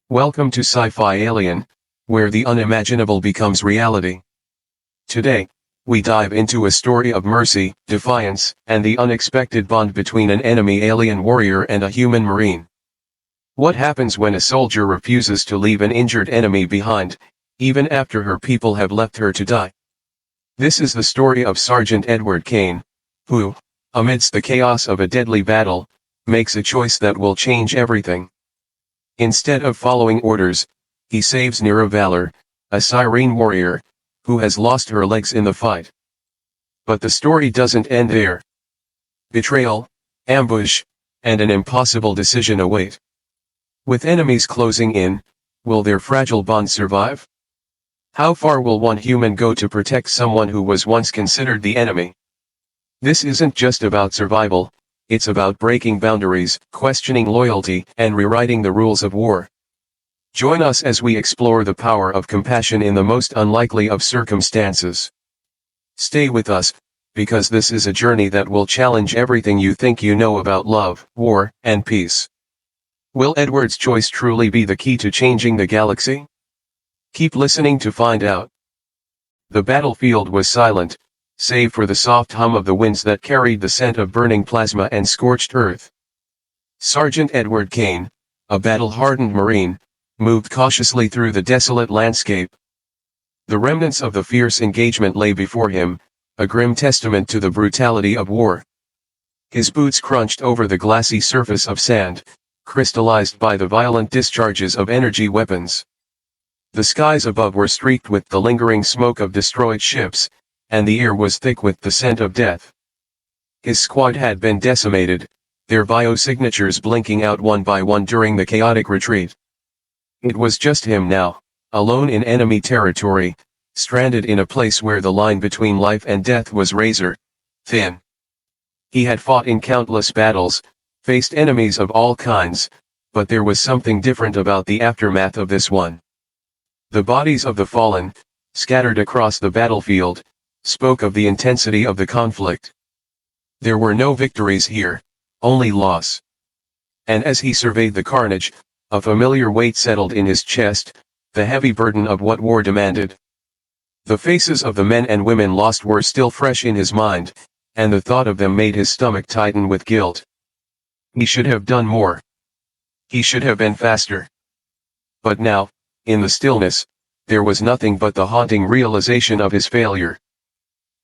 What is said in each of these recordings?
Welcome to Sci-Fi Alien, where the unimaginable becomes reality. Today, we dive into a story of mercy, defiance, and the unexpected bond between an enemy alien warrior and a human marine. What happens when a soldier refuses to leave an injured enemy behind, even after her people have left her to die? This is the story of Sergeant Edward Kane, who, amidst the chaos of a deadly battle, makes a choice that will change everything. Instead of following orders, he saves Nirra Valor, a Sirene warrior, who has lost her legs in the fight. But the story doesn't end there. Betrayal, ambush, and an impossible decision await. With enemies closing in, will their fragile bond survive? How far will one human go to protect someone who was once considered the enemy? This isn't just about survival, it's about breaking boundaries, questioning loyalty, and rewriting the rules of war. Join us as we explore the power of compassion in the most unlikely of circumstances. Stay with us, because this is a journey that will challenge everything you think you know about love, war, and peace. Will Edward's choice truly be the key to changing the galaxy? Keep listening to find out. The battlefield was silent, save for the soft hum of the winds that carried the scent of burning plasma and scorched earth. Sergeant Edward Kane, a battle-hardened Marine, moved cautiously through the desolate landscape. The remnants of the fierce engagement lay before him, a grim testament to the brutality of war. His boots crunched over the glassy surface of sand, crystallized by the violent discharges of energy weapons. The skies above were streaked with the lingering smoke of destroyed ships, and the air was thick with the scent of death. His squad had been decimated, their biosignatures blinking out one by one during the chaotic retreat. It was just him now, alone in enemy territory, stranded in a place where the line between life and death was razor-thin. He had fought in countless battles, faced enemies of all kinds, but there was something different about the aftermath of this one. The bodies of the fallen, scattered across the battlefield, spoke of the intensity of the conflict. There were no victories here, only loss. And as he surveyed the carnage, a familiar weight settled in his chest, the heavy burden of what war demanded. The faces of the men and women lost were still fresh in his mind, and the thought of them made his stomach tighten with guilt. He should have done more. He should have been faster. But now, in the stillness, there was nothing but the haunting realization of his failure.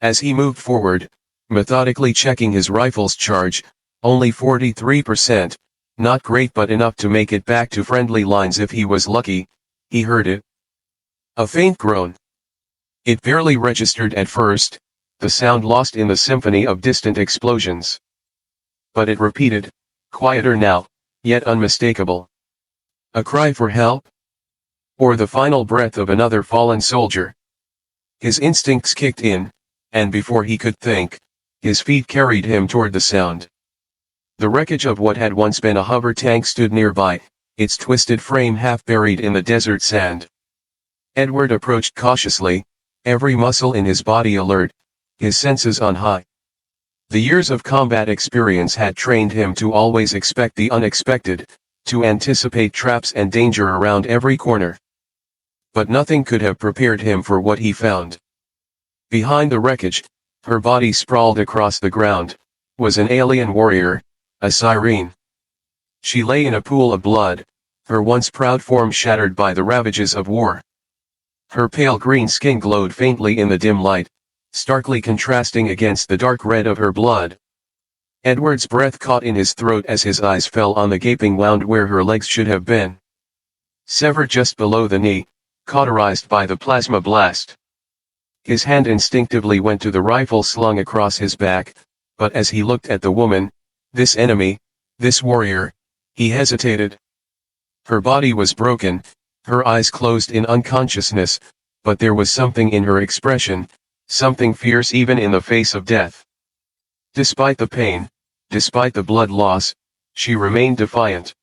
As he moved forward, methodically checking his rifle's charge, only 43%, not great but enough to make it back to friendly lines if he was lucky, he heard it. A faint groan. It barely registered at first, the sound lost in the symphony of distant explosions. But it repeated, quieter now, yet unmistakable. A cry for help? Or the final breath of another fallen soldier? His instincts kicked in, and before he could think, his feet carried him toward the sound. The wreckage of what had once been a hover tank stood nearby, its twisted frame half buried in the desert sand. Edward approached cautiously, every muscle in his body alert, his senses on high. The years of combat experience had trained him to always expect the unexpected, to anticipate traps and danger around every corner. But nothing could have prepared him for what he found. Behind the wreckage, her body sprawled across the ground, was an alien warrior, a Sirene. She lay in a pool of blood, her once proud form shattered by the ravages of war. Her pale green skin glowed faintly in the dim light, starkly contrasting against the dark red of her blood. Edward's breath caught in his throat as his eyes fell on the gaping wound where her legs should have been. Severed just below the knee, cauterized by the plasma blast. His hand instinctively went to the rifle slung across his back, but as he looked at the woman, this enemy, this warrior, he hesitated. Her body was broken, her eyes closed in unconsciousness, but there was something in her expression, something fierce even in the face of death. Despite the pain, despite the blood loss, she remained defiant.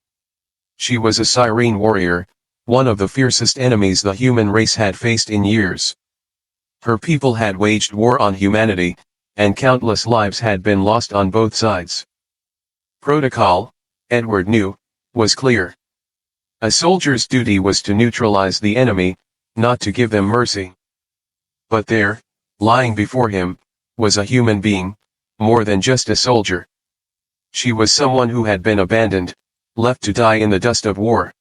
She was a Sirene warrior, one of the fiercest enemies the human race had faced in years. Her people had waged war on humanity, and countless lives had been lost on both sides. Protocol, Edward knew, was clear. A soldier's duty was to neutralize the enemy, not to give them mercy. But there, lying before him, was a human being, more than just a soldier. She was someone who had been abandoned, left to die in the dust of war.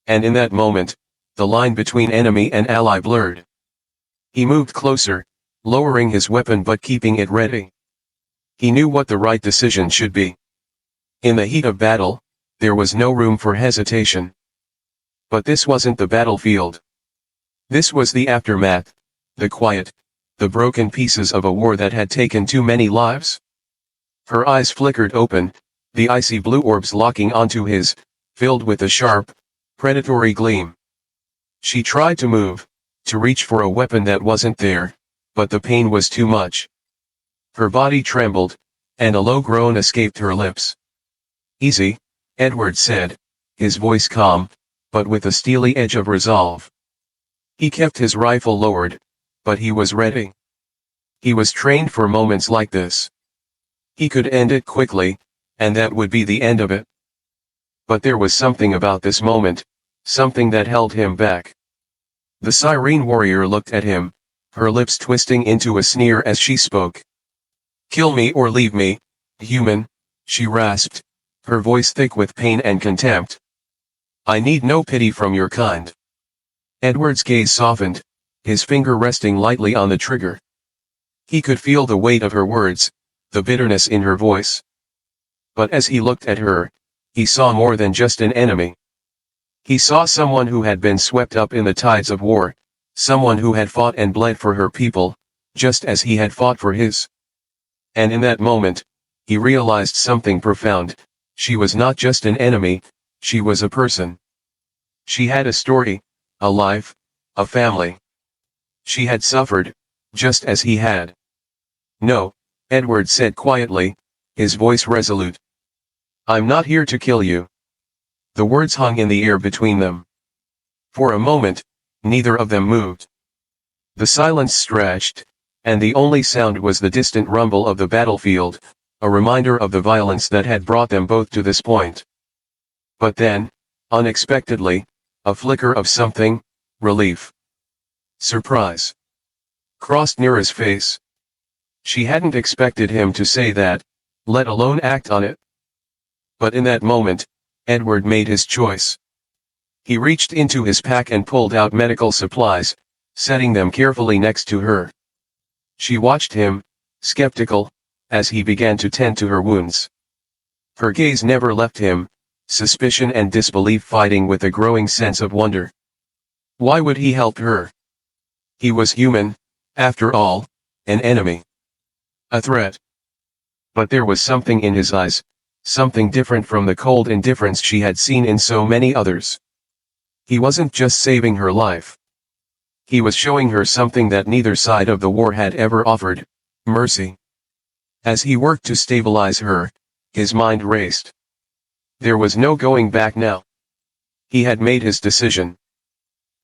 And in that moment, the line between enemy and ally blurred. He moved closer, lowering his weapon but keeping it ready. He knew what the right decision should be. In the heat of battle, there was no room for hesitation. But this wasn't the battlefield. This was the aftermath, the quiet, the broken pieces of a war that had taken too many lives. Her eyes flickered open, the icy blue orbs locking onto his, filled with a sharp, predatory gleam. She tried to move, to reach for a weapon that wasn't there, but the pain was too much. Her body trembled, and a low groan escaped her lips. "Easy," Edward said, his voice calm, but with a steely edge of resolve. He kept his rifle lowered, but he was ready. He was trained for moments like this. He could end it quickly, and that would be the end of it. But there was something about this moment, something that held him back. The Siren warrior looked at him, her lips twisting into a sneer as she spoke. "Kill me or leave me, human," she rasped, her voice thick with pain and contempt. "I need no pity from your kind." Edward's gaze softened, his finger resting lightly on the trigger. He could feel the weight of her words, the bitterness in her voice. But as he looked at her, he saw more than just an enemy. He saw someone who had been swept up in the tides of war, someone who had fought and bled for her people, just as he had fought for his. And in that moment, he realized something profound. She was not just an enemy, she was a person. She had a story, a life, a family. She had suffered, just as he had. "No," Edward said quietly, his voice resolute. "I'm not here to kill you." The words hung in the air between them. For a moment, neither of them moved. The silence stretched, and the only sound was the distant rumble of the battlefield, a reminder of the violence that had brought them both to this point. But then, unexpectedly, a flicker of something, relief, surprise, crossed Nirra's face. She hadn't expected him to say that, let alone act on it. But in that moment, Edward made his choice. He reached into his pack and pulled out medical supplies, setting them carefully next to her. She watched him, skeptical, as he began to tend to her wounds. Her gaze never left him, suspicion and disbelief fighting with a growing sense of wonder. Why would he help her? He was human, after all, an enemy. A threat. But there was something in his eyes, something different from the cold indifference she had seen in so many others. He wasn't just saving her life. He was showing her something that neither side of the war had ever offered, mercy. As he worked to stabilize her, his mind raced. There was no going back now. He had made his decision.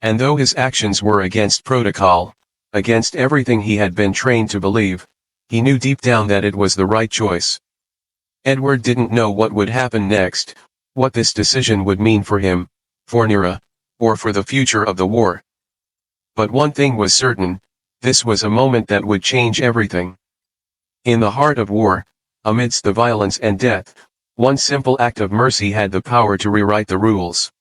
And though his actions were against protocol, against everything he had been trained to believe, he knew deep down that it was the right choice. Edward didn't know what would happen next, what this decision would mean for him, for Nirra, or for the future of the war. But one thing was certain, this was a moment that would change everything. In the heart of war, amidst the violence and death, one simple act of mercy had the power to rewrite the rules.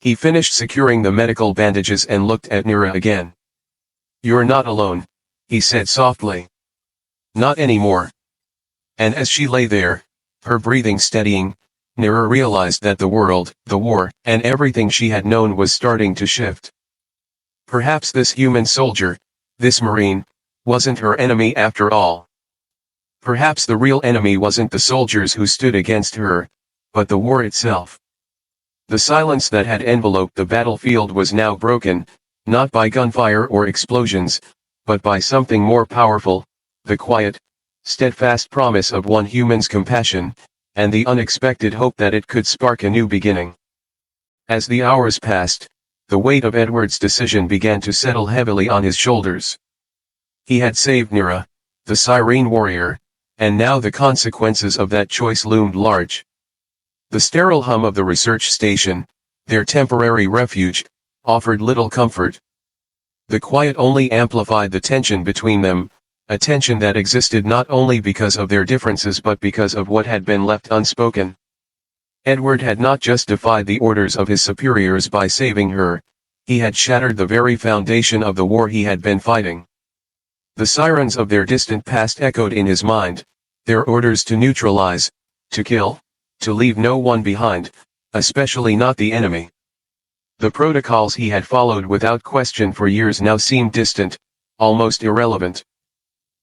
He finished securing the medical bandages and looked at Nirra again. "You're not alone," he said softly. "Not anymore." And as she lay there, her breathing steadying, Nirra realized that the world, the war, and everything she had known was starting to shift. Perhaps this human soldier, this Marine, wasn't her enemy after all. Perhaps the real enemy wasn't the soldiers who stood against her, but the war itself. The silence that had enveloped the battlefield was now broken, not by gunfire or explosions, but by something more powerful, the quiet, steadfast promise of one human's compassion, and the unexpected hope that it could spark a new beginning. As the hours passed, the weight of Edward's decision began to settle heavily on his shoulders. He had saved Nirra, the Siren warrior, and now the consequences of that choice loomed large. The sterile hum of the research station, their temporary refuge, offered little comfort. The quiet only amplified the tension between them, a tension that existed not only because of their differences but because of what had been left unspoken. Edward had not just defied the orders of his superiors by saving her, he had shattered the very foundation of the war he had been fighting. The sirens of their distant past echoed in his mind, their orders to neutralize, to kill, to leave no one behind, especially not the enemy. The protocols he had followed without question for years now seemed distant, almost irrelevant.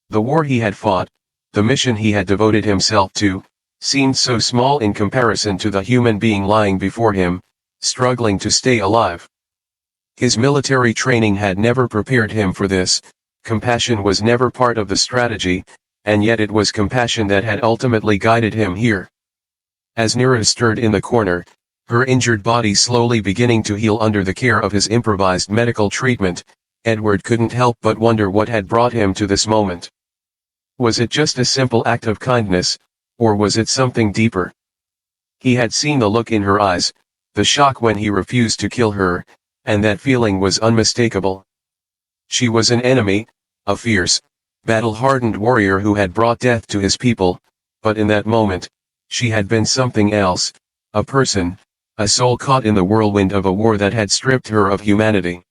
The war he had fought, the mission he had devoted himself to, seemed so small in comparison to the human being lying before him, struggling to stay alive. His military training had never prepared him for this, compassion was never part of the strategy, and yet it was compassion that had ultimately guided him here. As Nirra stirred in the corner, her injured body slowly beginning to heal under the care of his improvised medical treatment, Edward couldn't help but wonder what had brought him to this moment. Was it just a simple act of kindness, or was it something deeper? He had seen the look in her eyes, the shock when he refused to kill her, and that feeling was unmistakable. She was an enemy, a fierce, battle-hardened warrior who had brought death to his people, but in that moment, she had been something else, a person, a soul caught in the whirlwind of a war that had stripped her of humanity.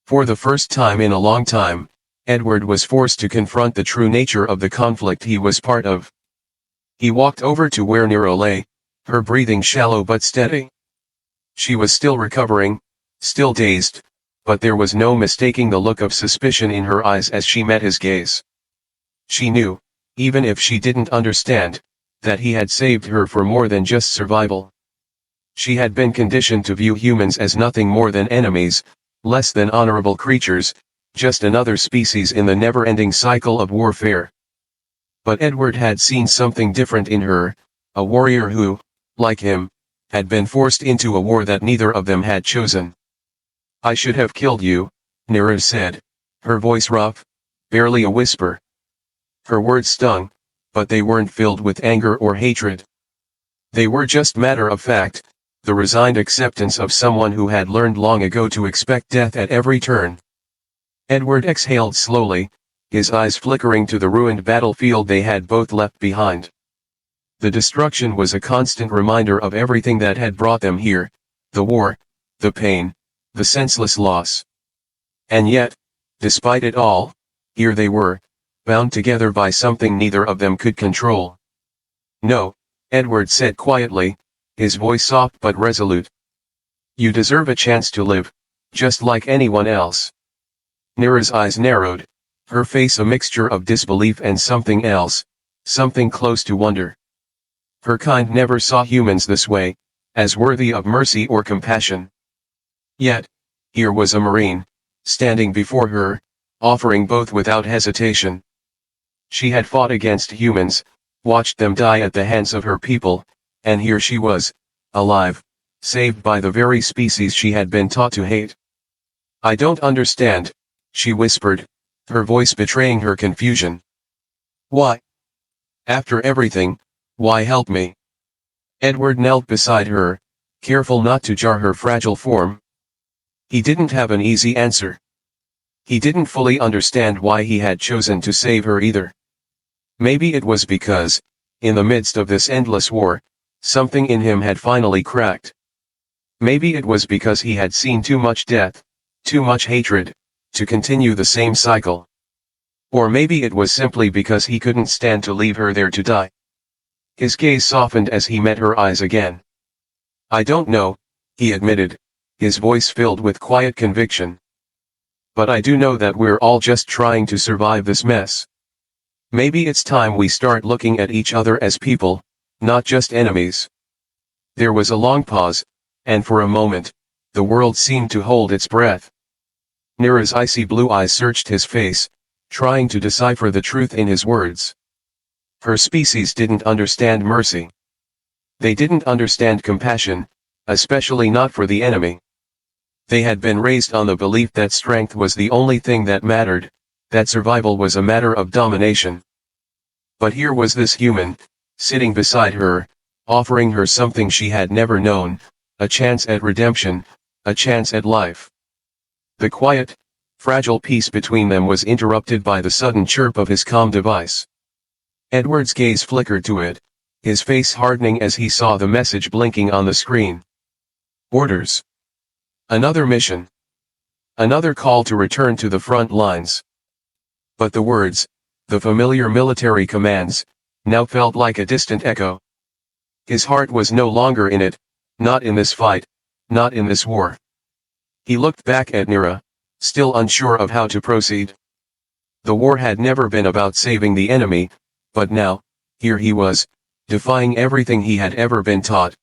For the first time in a long time, Edward was forced to confront the true nature of the conflict he was part of. He walked over to where Nirra lay, her breathing shallow but steady. She was still recovering, still dazed, but there was no mistaking the look of suspicion in her eyes as she met his gaze. She knew, even if she didn't understand, that he had saved her for more than just survival. She had been conditioned to view humans as nothing more than enemies, less than honorable creatures, just another species in the never-ending cycle of warfare. But Edward had seen something different in her, a warrior who, like him, had been forced into a war that neither of them had chosen. "I should have killed you," Nirra said, her voice rough, barely a whisper. Her words stung, but they weren't filled with anger or hatred. They were just matter of fact, the resigned acceptance of someone who had learned long ago to expect death at every turn. Edward exhaled slowly, his eyes flickering to the ruined battlefield they had both left behind. The destruction was a constant reminder of everything that had brought them here, the war, the pain, the senseless loss. And yet, despite it all, here they were, bound together by something neither of them could control. "No," Edward said quietly, his voice soft but resolute. "You deserve a chance to live, just like anyone else." Nirra's eyes narrowed, her face a mixture of disbelief and something else, something close to wonder. Her kind never saw humans this way, as worthy of mercy or compassion. Yet, here was a Marine, standing before her, offering both without hesitation. She had fought against humans, watched them die at the hands of her people, and here she was, alive, saved by the very species she had been taught to hate. "I don't understand," she whispered, her voice betraying her confusion. "Why? After everything, why help me?" Edward knelt beside her, careful not to jar her fragile form. He didn't have an easy answer. He didn't fully understand why he had chosen to save her either. Maybe it was because, in the midst of this endless war, something in him had finally cracked. Maybe it was because he had seen too much death, too much hatred, to continue the same cycle. Or maybe it was simply because he couldn't stand to leave her there to die. His gaze softened as he met her eyes again. "I don't know," he admitted, his voice filled with quiet conviction. "But I do know that we're all just trying to survive this mess. Maybe it's time we start looking at each other as people, not just enemies." There was a long pause, and for a moment, the world seemed to hold its breath. Nirra's icy blue eyes searched his face, trying to decipher the truth in his words. Her species didn't understand mercy. They didn't understand compassion, especially not for the enemy. They had been raised on the belief that strength was the only thing that mattered, that survival was a matter of domination. But here was this human, sitting beside her, offering her something she had never known, a chance at redemption, a chance at life. The quiet, fragile peace between them was interrupted by the sudden chirp of his comm device. Edward's gaze flickered to it, his face hardening as he saw the message blinking on the screen. Orders. Another mission. Another call to return to the front lines. But the words, the familiar military commands, now felt like a distant echo. His heart was no longer in it, not in this fight, not in this war. He looked back at Nirra, still unsure of how to proceed. The war had never been about saving the enemy, but now, here he was, defying everything he had ever been taught.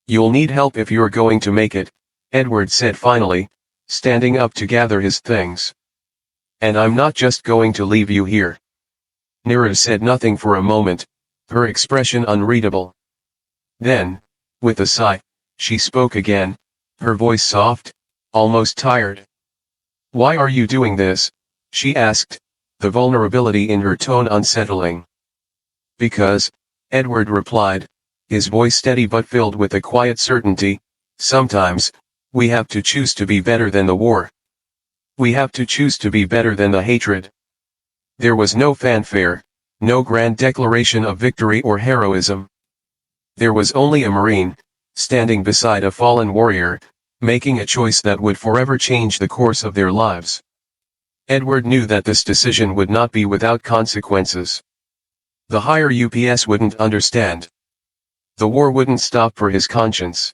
You'll need help if you're going to make it, Edward said finally, standing up to gather his things. And I'm not just going to leave you here. Nirra said nothing for a moment, her expression unreadable. Then, with a sigh, she spoke again, her voice soft, almost tired. Why are you doing this? She asked, the vulnerability in her tone unsettling. Because, Edward replied, his voice steady but filled with a quiet certainty, sometimes, we have to choose to be better than the war. We have to choose to be better than the hatred. There was no fanfare, no grand declaration of victory or heroism. There was only a Marine, standing beside a fallen warrior, making a choice that would forever change the course of their lives. Edward knew that this decision would not be without consequences. The higher UPS wouldn't understand. The war wouldn't stop for his conscience.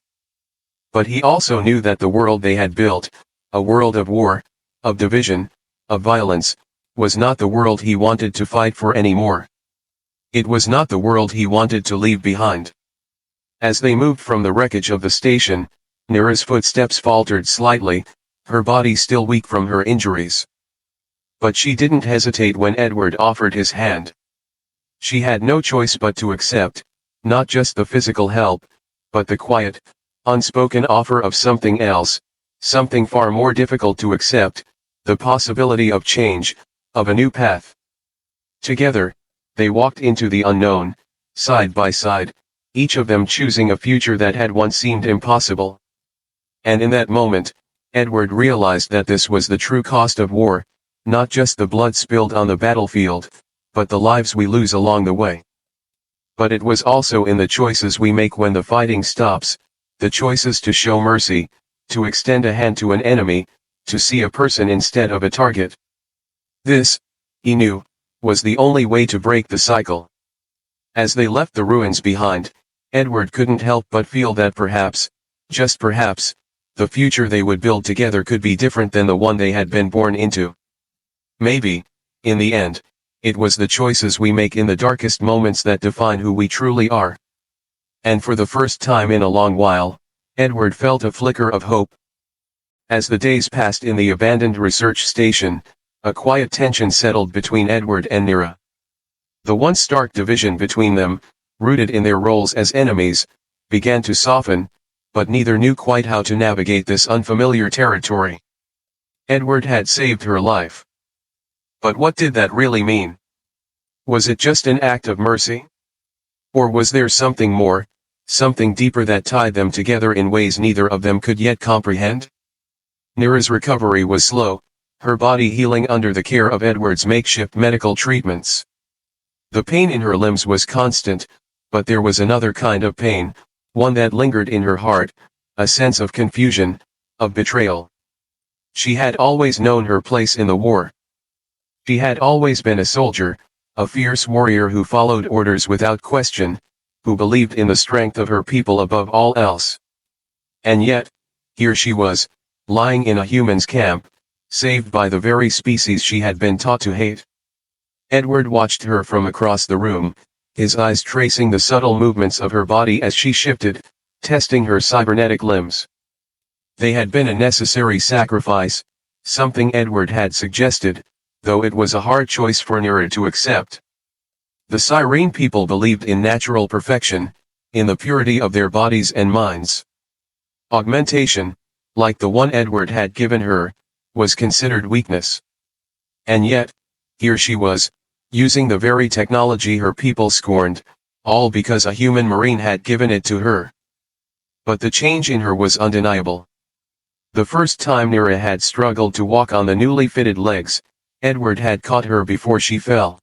But he also knew that the world they had built, a world of war, of division, of violence, was not the world he wanted to fight for anymore. It was not the world he wanted to leave behind. As they moved from the wreckage of the station, Nirra's footsteps faltered slightly, her body still weak from her injuries. But she didn't hesitate when Edward offered his hand. She had no choice but to accept, not just the physical help, but the quiet, unspoken offer of something else, something far more difficult to accept, the possibility of change, of a new path. Together, they walked into the unknown, side by side, each of them choosing a future that had once seemed impossible. And in that moment, Edward realized that this was the true cost of war, not just the blood spilled on the battlefield, but the lives we lose along the way. But it was also in the choices we make when the fighting stops, the choices to show mercy, to extend a hand to an enemy, to see a person instead of a target. This, he knew, was the only way to break the cycle. As they left the ruins behind, Edward couldn't help but feel that perhaps, just perhaps, the future they would build together could be different than the one they had been born into. Maybe, in the end, it was the choices we make in the darkest moments that define who we truly are. And for the first time in a long while, Edward felt a flicker of hope. As the days passed in the abandoned research station, a quiet tension settled between Edward and Nirra. The once stark division between them, rooted in their roles as enemies, began to soften, but neither knew quite how to navigate this unfamiliar territory. Edward had saved her life. But what did that really mean? Was it just an act of mercy? Or was there something more, something deeper that tied them together in ways neither of them could yet comprehend? Nirra's recovery was slow, her body healing under the care of Edward's makeshift medical treatments. The pain in her limbs was constant, but there was another kind of pain, one that lingered in her heart, a sense of confusion, of betrayal. She had always known her place in the war. She had always been a soldier, a fierce warrior who followed orders without question, who believed in the strength of her people above all else. And yet, here she was, lying in a human's camp, saved by the very species she had been taught to hate. Edward watched her from across the room, his eyes tracing the subtle movements of her body as she shifted, testing her cybernetic limbs. They had been a necessary sacrifice, something Edward had suggested, though it was a hard choice for Nirra to accept. The Cyrene people believed in natural perfection, in the purity of their bodies and minds. Augmentation, like the one Edward had given her, was considered weakness. And yet, here she was, using the very technology her people scorned, all because a human marine had given it to her. But the change in her was undeniable. The first time Nirra had struggled to walk on the newly fitted legs, Edward had caught her before she fell.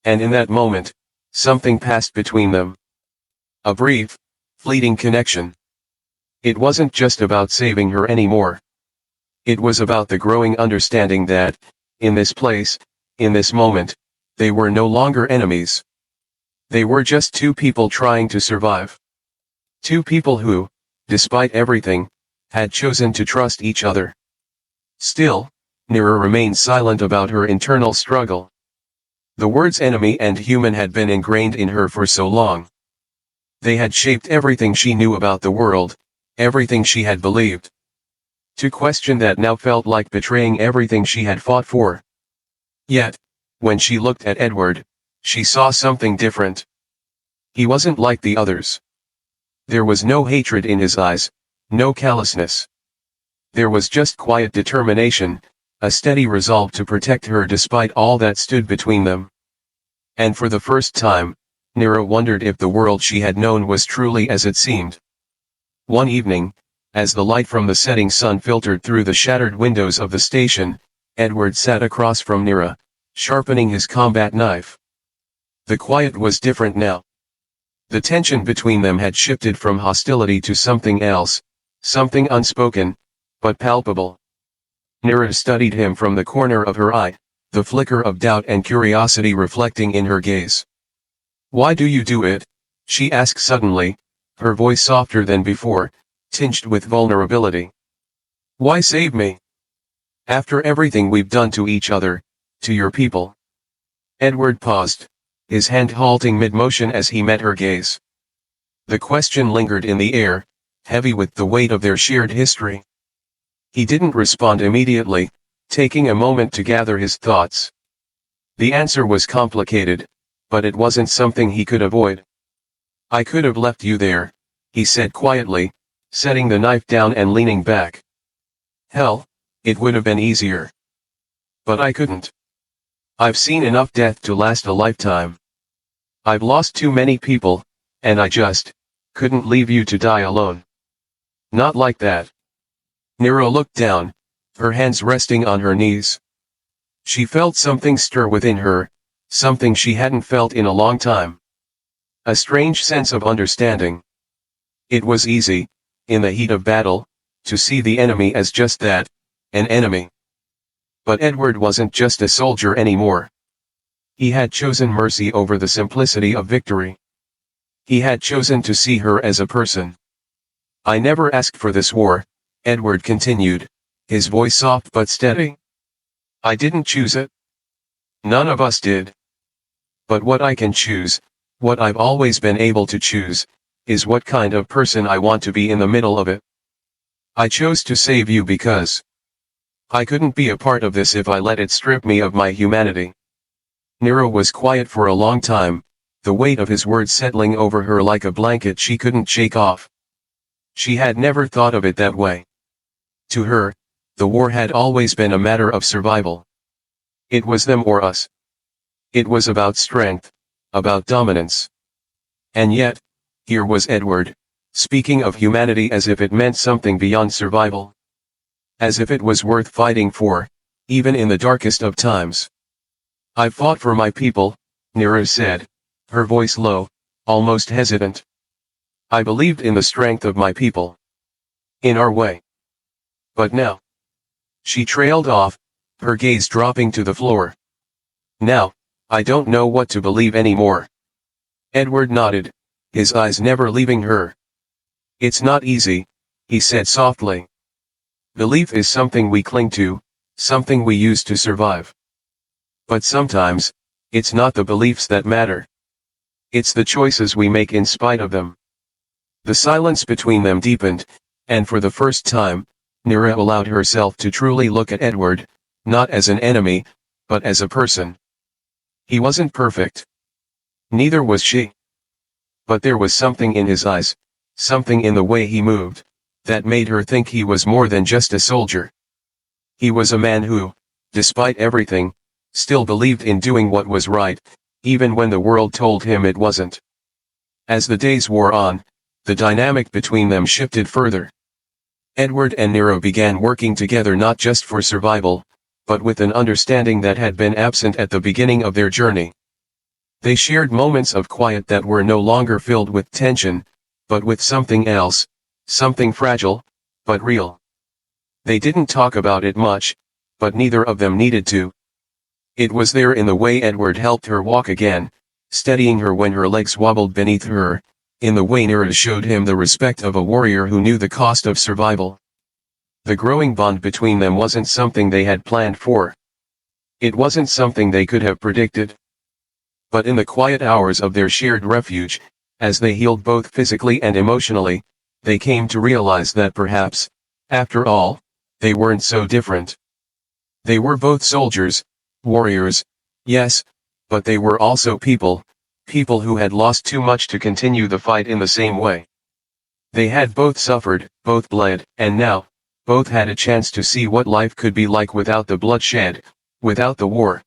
And in that moment, something passed between them. A brief, fleeting connection. It wasn't just about saving her anymore. It was about the growing understanding that, in this place, in this moment, they were no longer enemies. They were just two people trying to survive. Two people who, despite everything, had chosen to trust each other. Still, Nirra remained silent about her internal struggle. The words enemy and human had been ingrained in her for so long. They had shaped everything she knew about the world, everything she had believed. To question that now felt like betraying everything she had fought for. Yet, when she looked at Edward, she saw something different. He wasn't like the others. There was no hatred in his eyes, no callousness. There was just quiet determination, a steady resolve to protect her despite all that stood between them. And for the first time, Nirra wondered if the world she had known was truly as it seemed. One evening, as the light from the setting sun filtered through the shattered windows of the station, Edward sat across from Nirra, sharpening his combat knife. The quiet was different now. The tension between them had shifted from hostility to something else, something unspoken, but palpable. Nirra studied him from the corner of her eye, the flicker of doubt and curiosity reflecting in her gaze. "Why do you do it?" she asked suddenly, her voice softer than before, tinged with vulnerability. "Why save me? After everything we've done to each other, to your people." Edward paused, his hand halting mid-motion as he met her gaze. The question lingered in the air, heavy with the weight of their shared history. He didn't respond immediately, taking a moment to gather his thoughts. The answer was complicated, but it wasn't something he could avoid. "I could have left you there," he said quietly, setting the knife down and leaning back. "Hell, it would have been easier. But I couldn't. I've seen enough death to last a lifetime. I've lost too many people, and I just couldn't leave you to die alone. Not like that." Nirra looked down, her hands resting on her knees. She felt something stir within her, something she hadn't felt in a long time. A strange sense of understanding. It was easy, in the heat of battle, to see the enemy as just that, an enemy. But Edward wasn't just a soldier anymore. He had chosen mercy over the simplicity of victory. He had chosen to see her as a person. "I never asked for this war," Edward continued, his voice soft but steady. "I didn't choose it. None of us did. But what I can choose, what I've always been able to choose, is what kind of person I want to be in the middle of it. I chose to save you because I couldn't be a part of this if I let it strip me of my humanity." Nirra was quiet for a long time, the weight of his words settling over her like a blanket she couldn't shake off. She had never thought of it that way. To her, the war had always been a matter of survival. It was them or us. It was about strength, about dominance. And yet, here was Edward, speaking of humanity as if it meant something beyond survival. As if it was worth fighting for, even in the darkest of times. "I've fought for my people," Nirra said, her voice low, almost hesitant. "I believed in the strength of my people. In our way. But now." She trailed off, her gaze dropping to the floor. "Now, I don't know what to believe anymore." Edward nodded, his eyes never leaving her. "It's not easy," he said softly. "Belief is something we cling to, something we use to survive. But sometimes, it's not the beliefs that matter. It's the choices we make in spite of them." The silence between them deepened, and for the first time, Nirra allowed herself to truly look at Edward, not as an enemy, but as a person. He wasn't perfect. Neither was she. But there was something in his eyes, something in the way he moved, that made her think he was more than just a soldier. He was a man who, despite everything, still believed in doing what was right, even when the world told him it wasn't. As the days wore on, the dynamic between them shifted further. Edward and Nirra began working together not just for survival, but with an understanding that had been absent at the beginning of their journey. They shared moments of quiet that were no longer filled with tension, but with something else, something fragile, but real. They didn't talk about it much, but neither of them needed to. It was there in the way Edward helped her walk again, steadying her when her legs wobbled beneath her, in the way Nirra showed him the respect of a warrior who knew the cost of survival. The growing bond between them wasn't something they had planned for. It wasn't something they could have predicted. But in the quiet hours of their shared refuge, as they healed both physically and emotionally, they came to realize that perhaps, after all, they weren't so different. They were both soldiers, warriors, yes, but they were also people who had lost too much to continue the fight in the same way. They had both suffered, both bled, and now, both had a chance to see what life could be like without the bloodshed, without the war.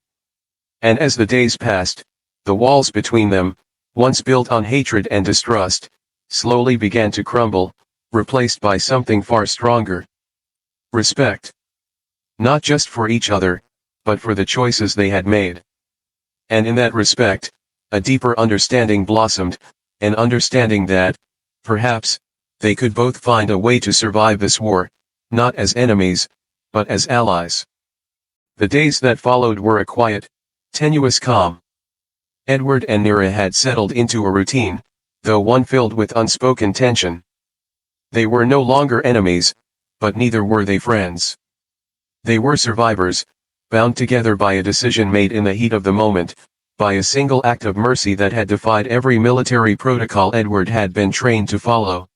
And as the days passed, the walls between them, once built on hatred and distrust, slowly began to crumble, replaced by something far stronger. Respect. Not just for each other, but for the choices they had made. And in that respect, a deeper understanding blossomed, an understanding that, perhaps, they could both find a way to survive this war, not as enemies, but as allies. The days that followed were a quiet, tenuous calm. Edward and Nirra had settled into a routine, though one filled with unspoken tension. They were no longer enemies, but neither were they friends. They were survivors, bound together by a decision made in the heat of the moment, by a single act of mercy that had defied every military protocol Edward had been trained to follow.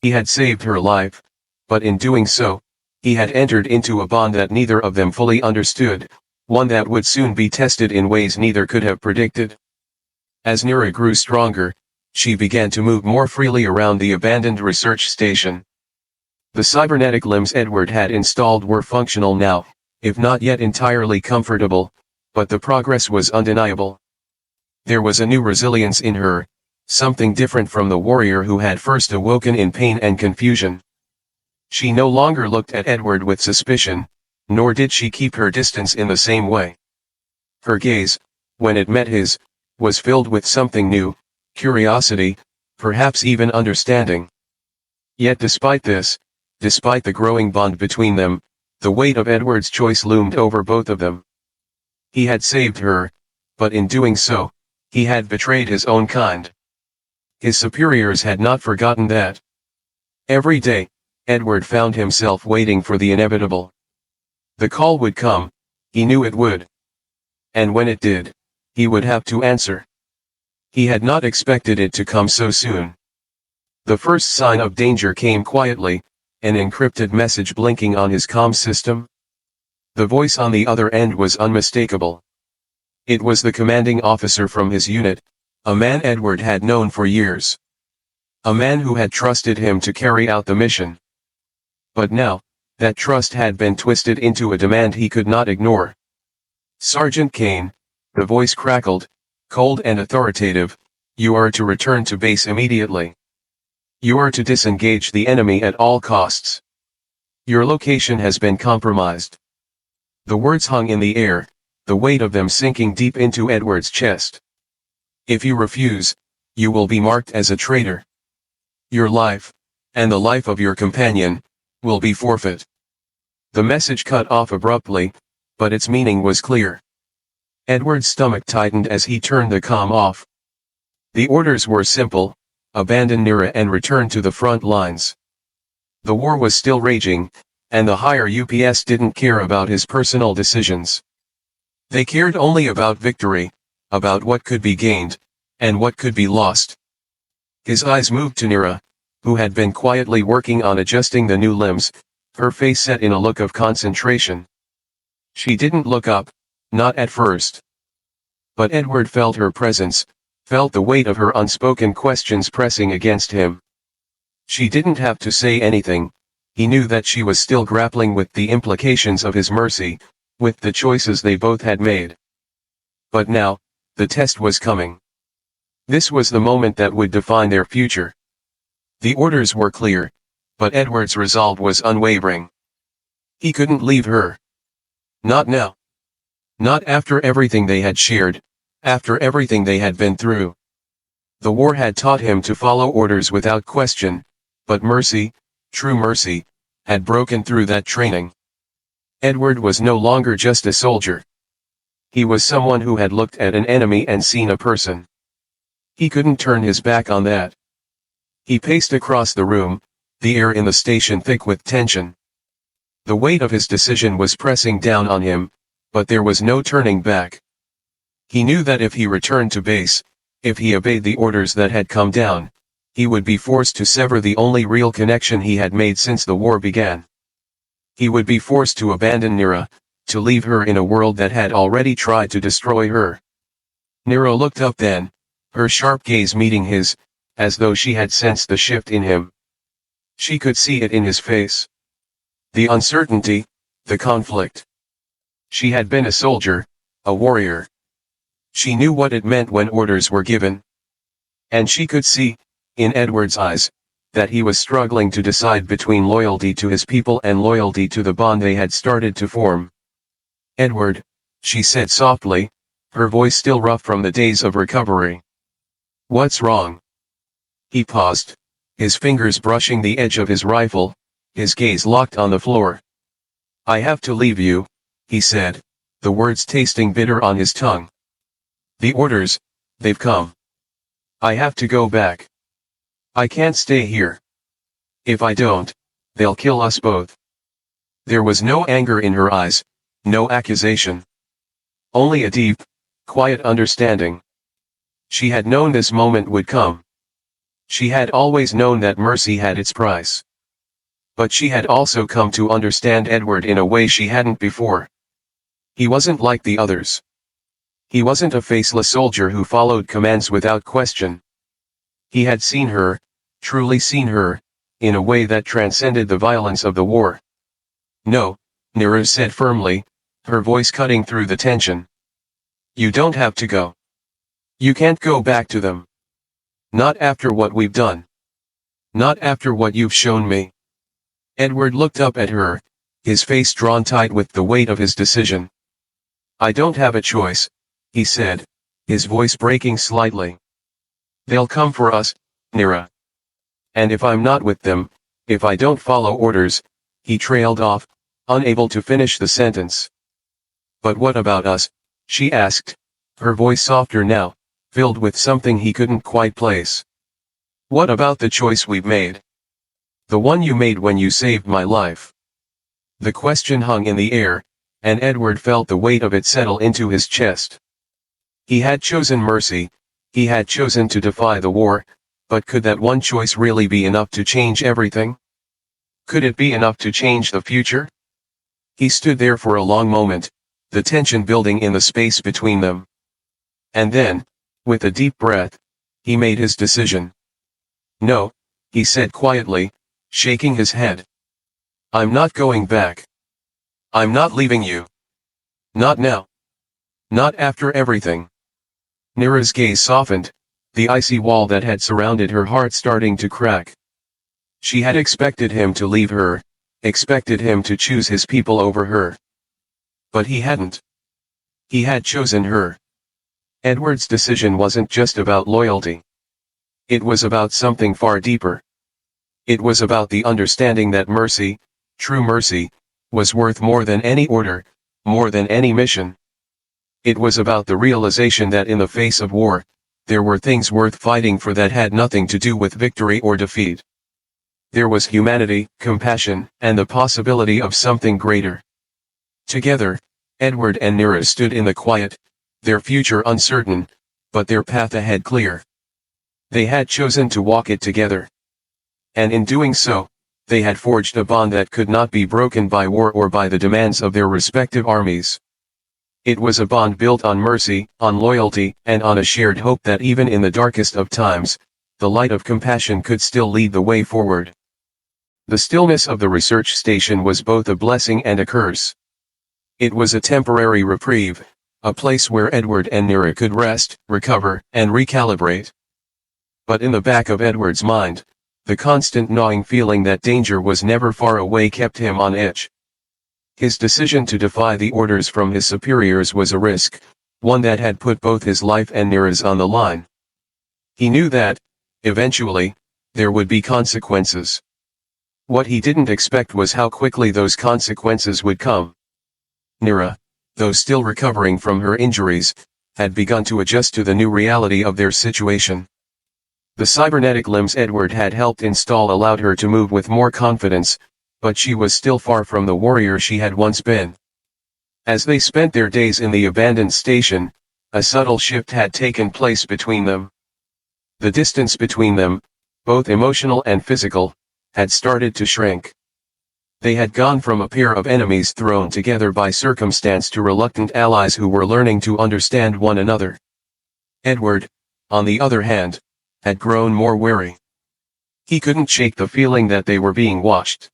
He had saved her life, but in doing so, he had entered into a bond that neither of them fully understood, one that would soon be tested in ways neither could have predicted. As Nirra grew stronger, she began to move more freely around the abandoned research station. The cybernetic limbs Edward had installed were functional now, if not yet entirely comfortable, but the progress was undeniable. There was a new resilience in her, something different from the warrior who had first awoken in pain and confusion. She no longer looked at Edward with suspicion, nor did she keep her distance in the same way. Her gaze, when it met his, was filled with something new, curiosity, perhaps even understanding. Yet despite this, despite the growing bond between them, the weight of Edward's choice loomed over both of them. He had saved her, but in doing so, he had betrayed his own kind. His superiors had not forgotten that. Every day, Edward found himself waiting for the inevitable. The call would come, he knew it would. And when it did, he would have to answer. He had not expected it to come so soon. The first sign of danger came quietly, an encrypted message blinking on his comm system. The voice on the other end was unmistakable. It was the commanding officer from his unit, a man Edward had known for years. A man who had trusted him to carry out the mission. But now, that trust had been twisted into a demand he could not ignore. Sergeant Kane, the voice crackled, cold and authoritative, you are to return to base immediately. You are to disengage the enemy at all costs. Your location has been compromised. The words hung in the air, the weight of them sinking deep into Edward's chest. If you refuse, you will be marked as a traitor. Your life, and the life of your companion, will be forfeit. The message cut off abruptly, but its meaning was clear. Edward's stomach tightened as he turned the comm off. The orders were simple: abandon Nirra and return to the front lines. The war was still raging, and the higher UPS didn't care about his personal decisions. They cared only about victory, about what could be gained, and what could be lost. His eyes moved to Nirra, who had been quietly working on adjusting the new limbs, her face set in a look of concentration. She didn't look up, not at first. But Edward felt her presence, felt the weight of her unspoken questions pressing against him. She didn't have to say anything. He knew that she was still grappling with the implications of his mercy, with the choices they both had made. But now, the test was coming. This was the moment that would define their future. The orders were clear, but Edward's resolve was unwavering. He couldn't leave her. Not now. Not after everything they had shared, after everything they had been through. The war had taught him to follow orders without question, but mercy, true mercy, had broken through that training. Edward was no longer just a soldier. He was someone who had looked at an enemy and seen a person. He couldn't turn his back on that. He paced across the room, the air in the station thick with tension. The weight of his decision was pressing down on him, but there was no turning back. He knew that if he returned to base, if he obeyed the orders that had come down, he would be forced to sever the only real connection he had made since the war began. He would be forced to abandon Nirra, to leave her in a world that had already tried to destroy her. Nirra looked up then, her sharp gaze meeting his, as though she had sensed the shift in him. She could see it in his face. The uncertainty, the conflict. She had been a soldier, a warrior. She knew what it meant when orders were given. And she could see, in Edward's eyes, that he was struggling to decide between loyalty to his people and loyalty to the bond they had started to form. "Edward," she said softly, her voice still rough from the days of recovery. "What's wrong?" He paused, his fingers brushing the edge of his rifle, his gaze locked on the floor. "I have to leave you," he said, the words tasting bitter on his tongue. "The orders, they've come. I have to go back. I can't stay here. If I don't, they'll kill us both." There was no anger in her eyes, no accusation. Only a deep, quiet understanding. She had known this moment would come. She had always known that mercy had its price. But she had also come to understand Edward in a way she hadn't before. He wasn't like the others. He wasn't a faceless soldier who followed commands without question. He had seen her, truly seen her, in a way that transcended the violence of the war. "No," Nirra said firmly, her voice cutting through the tension. "You don't have to go. You can't go back to them. Not after what we've done. Not after what you've shown me." Edward looked up at her, his face drawn tight with the weight of his decision. "I don't have a choice," he said, his voice breaking slightly. "They'll come for us, Nirra. And if I'm not with them, if I don't follow orders," he trailed off, unable to finish the sentence. "But what about us?" she asked, her voice softer now, filled with something he couldn't quite place. "What about the choice we've made? The one you made when you saved my life?" The question hung in the air, and Edward felt the weight of it settle into his chest. He had chosen mercy, he had chosen to defy the war, but could that one choice really be enough to change everything? Could it be enough to change the future? He stood there for a long moment, the tension building in the space between them. And then, with a deep breath, he made his decision. "No," he said quietly, shaking his head. "I'm not going back. I'm not leaving you. Not now. Not after everything." Nirra's gaze softened, the icy wall that had surrounded her heart starting to crack. She had expected him to leave her, expected him to choose his people over her. But he hadn't. He had chosen her. Edward's decision wasn't just about loyalty. It was about something far deeper. It was about the understanding that mercy, true mercy, was worth more than any order, more than any mission. It was about the realization that in the face of war, there were things worth fighting for that had nothing to do with victory or defeat. There was humanity, compassion, and the possibility of something greater. Together, Edward and Nirra stood in the quiet, their future uncertain, but their path ahead clear. They had chosen to walk it together. And in doing so, they had forged a bond that could not be broken by war or by the demands of their respective armies. It was a bond built on mercy, on loyalty, and on a shared hope that even in the darkest of times, the light of compassion could still lead the way forward. The stillness of the research station was both a blessing and a curse. It was a temporary reprieve, a place where Edward and Nirra could rest, recover, and recalibrate. But in the back of Edward's mind, the constant gnawing feeling that danger was never far away kept him on edge. His decision to defy the orders from his superiors was a risk, one that had put both his life and Nirra's on the line. He knew that, eventually, there would be consequences. What he didn't expect was how quickly those consequences would come. Nirra, though still recovering from her injuries, had begun to adjust to the new reality of their situation. The cybernetic limbs Edward had helped install allowed her to move with more confidence, but she was still far from the warrior she had once been. As they spent their days in the abandoned station, a subtle shift had taken place between them. The distance between them, both emotional and physical, had started to shrink. They had gone from a pair of enemies thrown together by circumstance to reluctant allies who were learning to understand one another. Edward, on the other hand, had grown more wary. He couldn't shake the feeling that they were being watched.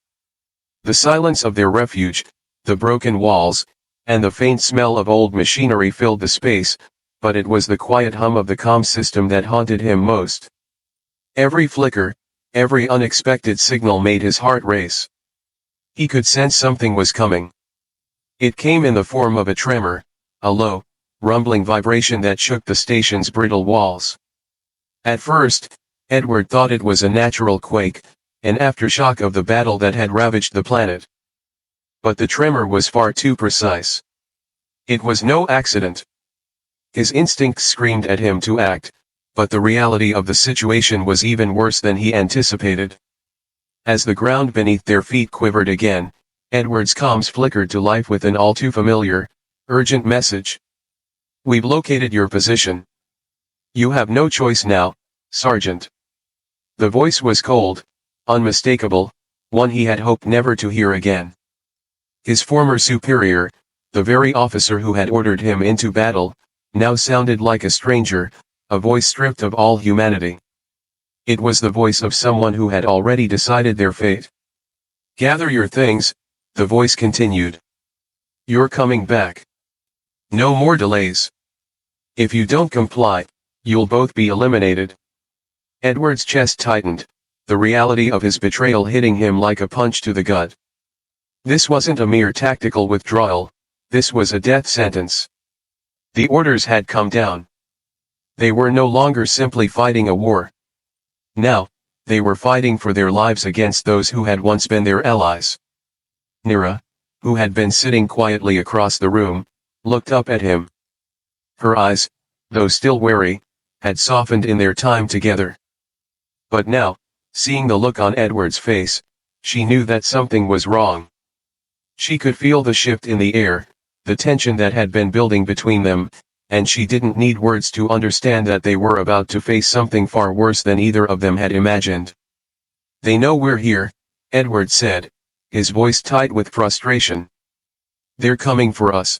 The silence of their refuge, the broken walls, and the faint smell of old machinery filled the space, but it was the quiet hum of the comm system that haunted him most. Every flicker, every unexpected signal made his heart race. He could sense something was coming. It came in the form of a tremor, a low, rumbling vibration that shook the station's brittle walls. At first, Edward thought it was a natural quake, an aftershock of the battle that had ravaged the planet. But the tremor was far too precise. It was no accident. His instincts screamed at him to act, but the reality of the situation was even worse than he anticipated. As the ground beneath their feet quivered again, Edward's comms flickered to life with an all-too-familiar, urgent message. "We've located your position. You have no choice now, Sergeant." The voice was cold, unmistakable, one he had hoped never to hear again. His former superior, the very officer who had ordered him into battle, now sounded like a stranger, a voice stripped of all humanity. It was the voice of someone who had already decided their fate. "Gather your things," the voice continued. "You're coming back. No more delays. If you don't comply, you'll both be eliminated." Edward's chest tightened, the reality of his betrayal hitting him like a punch to the gut. This wasn't a mere tactical withdrawal, this was a death sentence. The orders had come down. They were no longer simply fighting a war. Now, they were fighting for their lives against those who had once been their allies. Nirra, who had been sitting quietly across the room, looked up at him. Her eyes, though still wary, had softened in their time together. But now, seeing the look on Edward's face, she knew that something was wrong. She could feel the shift in the air, the tension that had been building between them, and she didn't need words to understand that they were about to face something far worse than either of them had imagined. "They know we're here," Edward said, his voice tight with frustration. "They're coming for us."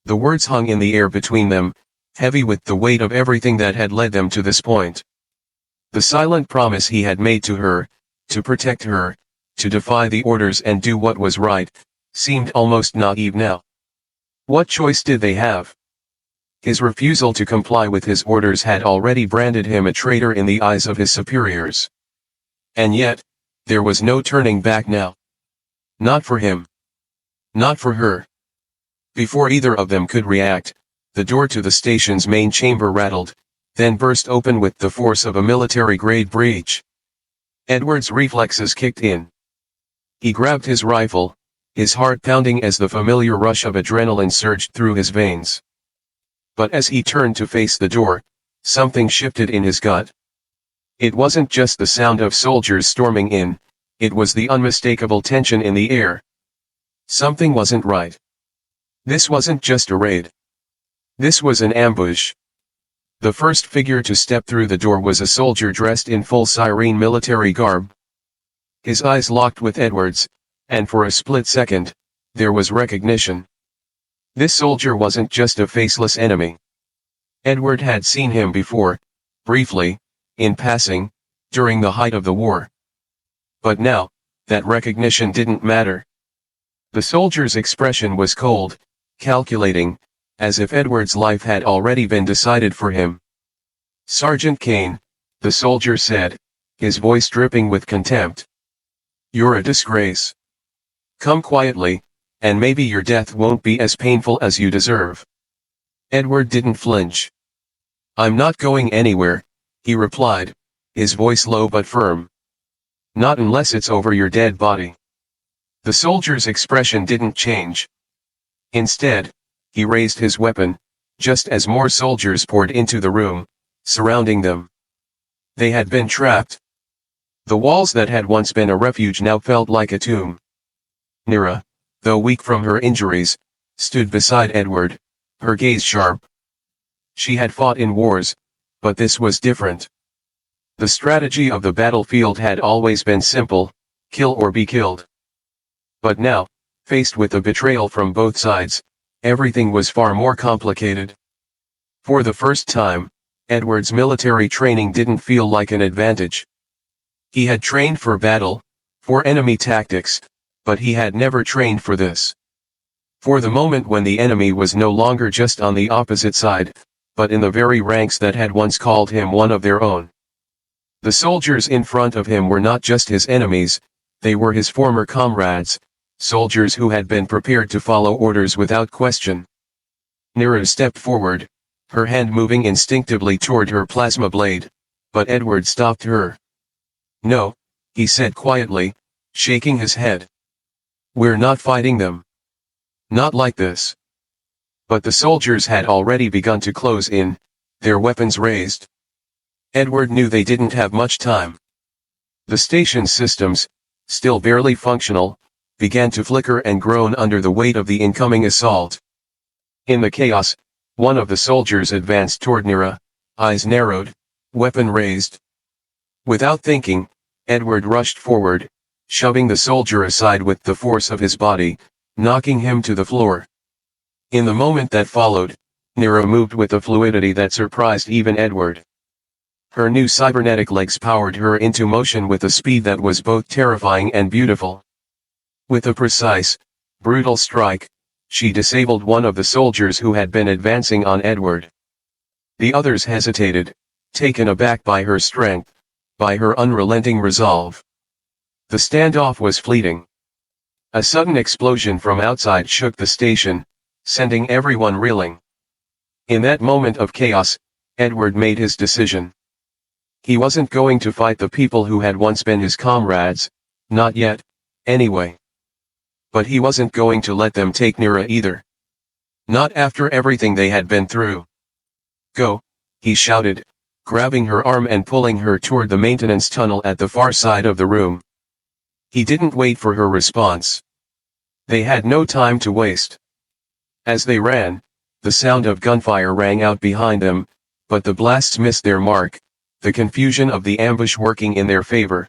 The words hung in the air between them, heavy with the weight of everything that had led them to this point. The silent promise he had made to her, to protect her, to defy the orders and do what was right, seemed almost naive now. What choice did they have? His refusal to comply with his orders had already branded him a traitor in the eyes of his superiors. And yet, there was no turning back now. Not for him. Not for her. Before either of them could react, the door to the station's main chamber rattled, then burst open with the force of a military-grade breach. Edward's reflexes kicked in. He grabbed his rifle, his heart pounding as the familiar rush of adrenaline surged through his veins. But as he turned to face the door, something shifted in his gut. It wasn't just the sound of soldiers storming in, it was the unmistakable tension in the air. Something wasn't right. This wasn't just a raid. This was an ambush. The first figure to step through the door was a soldier dressed in full siren military garb. His eyes locked with Edward's, and for a split second, there was recognition. This soldier wasn't just a faceless enemy. Edward had seen him before, briefly, in passing, during the height of the war. But now, that recognition didn't matter. The soldier's expression was cold, calculating, as if Edward's life had already been decided for him. "Sergeant Kane," the soldier said, his voice dripping with contempt. "You're a disgrace. Come quietly, and maybe your death won't be as painful as you deserve." Edward didn't flinch. "I'm not going anywhere," he replied, his voice low but firm. "Not unless it's over your dead body." The soldier's expression didn't change. Instead, he raised his weapon, just as more soldiers poured into the room, surrounding them. They had been trapped. The walls that had once been a refuge now felt like a tomb. Nirra, though weak from her injuries, stood beside Edward, her gaze sharp. She had fought in wars, but this was different. The strategy of the battlefield had always been simple: kill or be killed. But now, faced with a betrayal from both sides, everything was far more complicated. For the first time, Edward's military training didn't feel like an advantage. He had trained for battle, for enemy tactics, but he had never trained for this. For the moment when the enemy was no longer just on the opposite side, but in the very ranks that had once called him one of their own. The soldiers in front of him were not just his enemies, they were his former comrades, soldiers who had been prepared to follow orders without question. Nirra stepped forward, her hand moving instinctively toward her plasma blade, but Edward stopped her. "No," he said quietly, shaking his head. "We're not fighting them. Not like this." But the soldiers had already begun to close in, their weapons raised. Edward knew they didn't have much time. The station's systems, still barely functional, began to flicker and groan under the weight of the incoming assault. In the chaos, one of the soldiers advanced toward Nirra, eyes narrowed, weapon raised. Without thinking, Edward rushed forward, shoving the soldier aside with the force of his body, knocking him to the floor. In the moment that followed, Nirra moved with a fluidity that surprised even Edward. Her new cybernetic legs powered her into motion with a speed that was both terrifying and beautiful. With a precise, brutal strike, she disabled one of the soldiers who had been advancing on Edward. The others hesitated, taken aback by her strength, by her unrelenting resolve. The standoff was fleeting. A sudden explosion from outside shook the station, sending everyone reeling. In that moment of chaos, Edward made his decision. He wasn't going to fight the people who had once been his comrades, not yet, anyway. But he wasn't going to let them take Nirra either. Not after everything they had been through. "Go," he shouted, grabbing her arm and pulling her toward the maintenance tunnel at the far side of the room. He didn't wait for her response. They had no time to waste. As they ran, the sound of gunfire rang out behind them, but the blasts missed their mark, the confusion of the ambush working in their favor.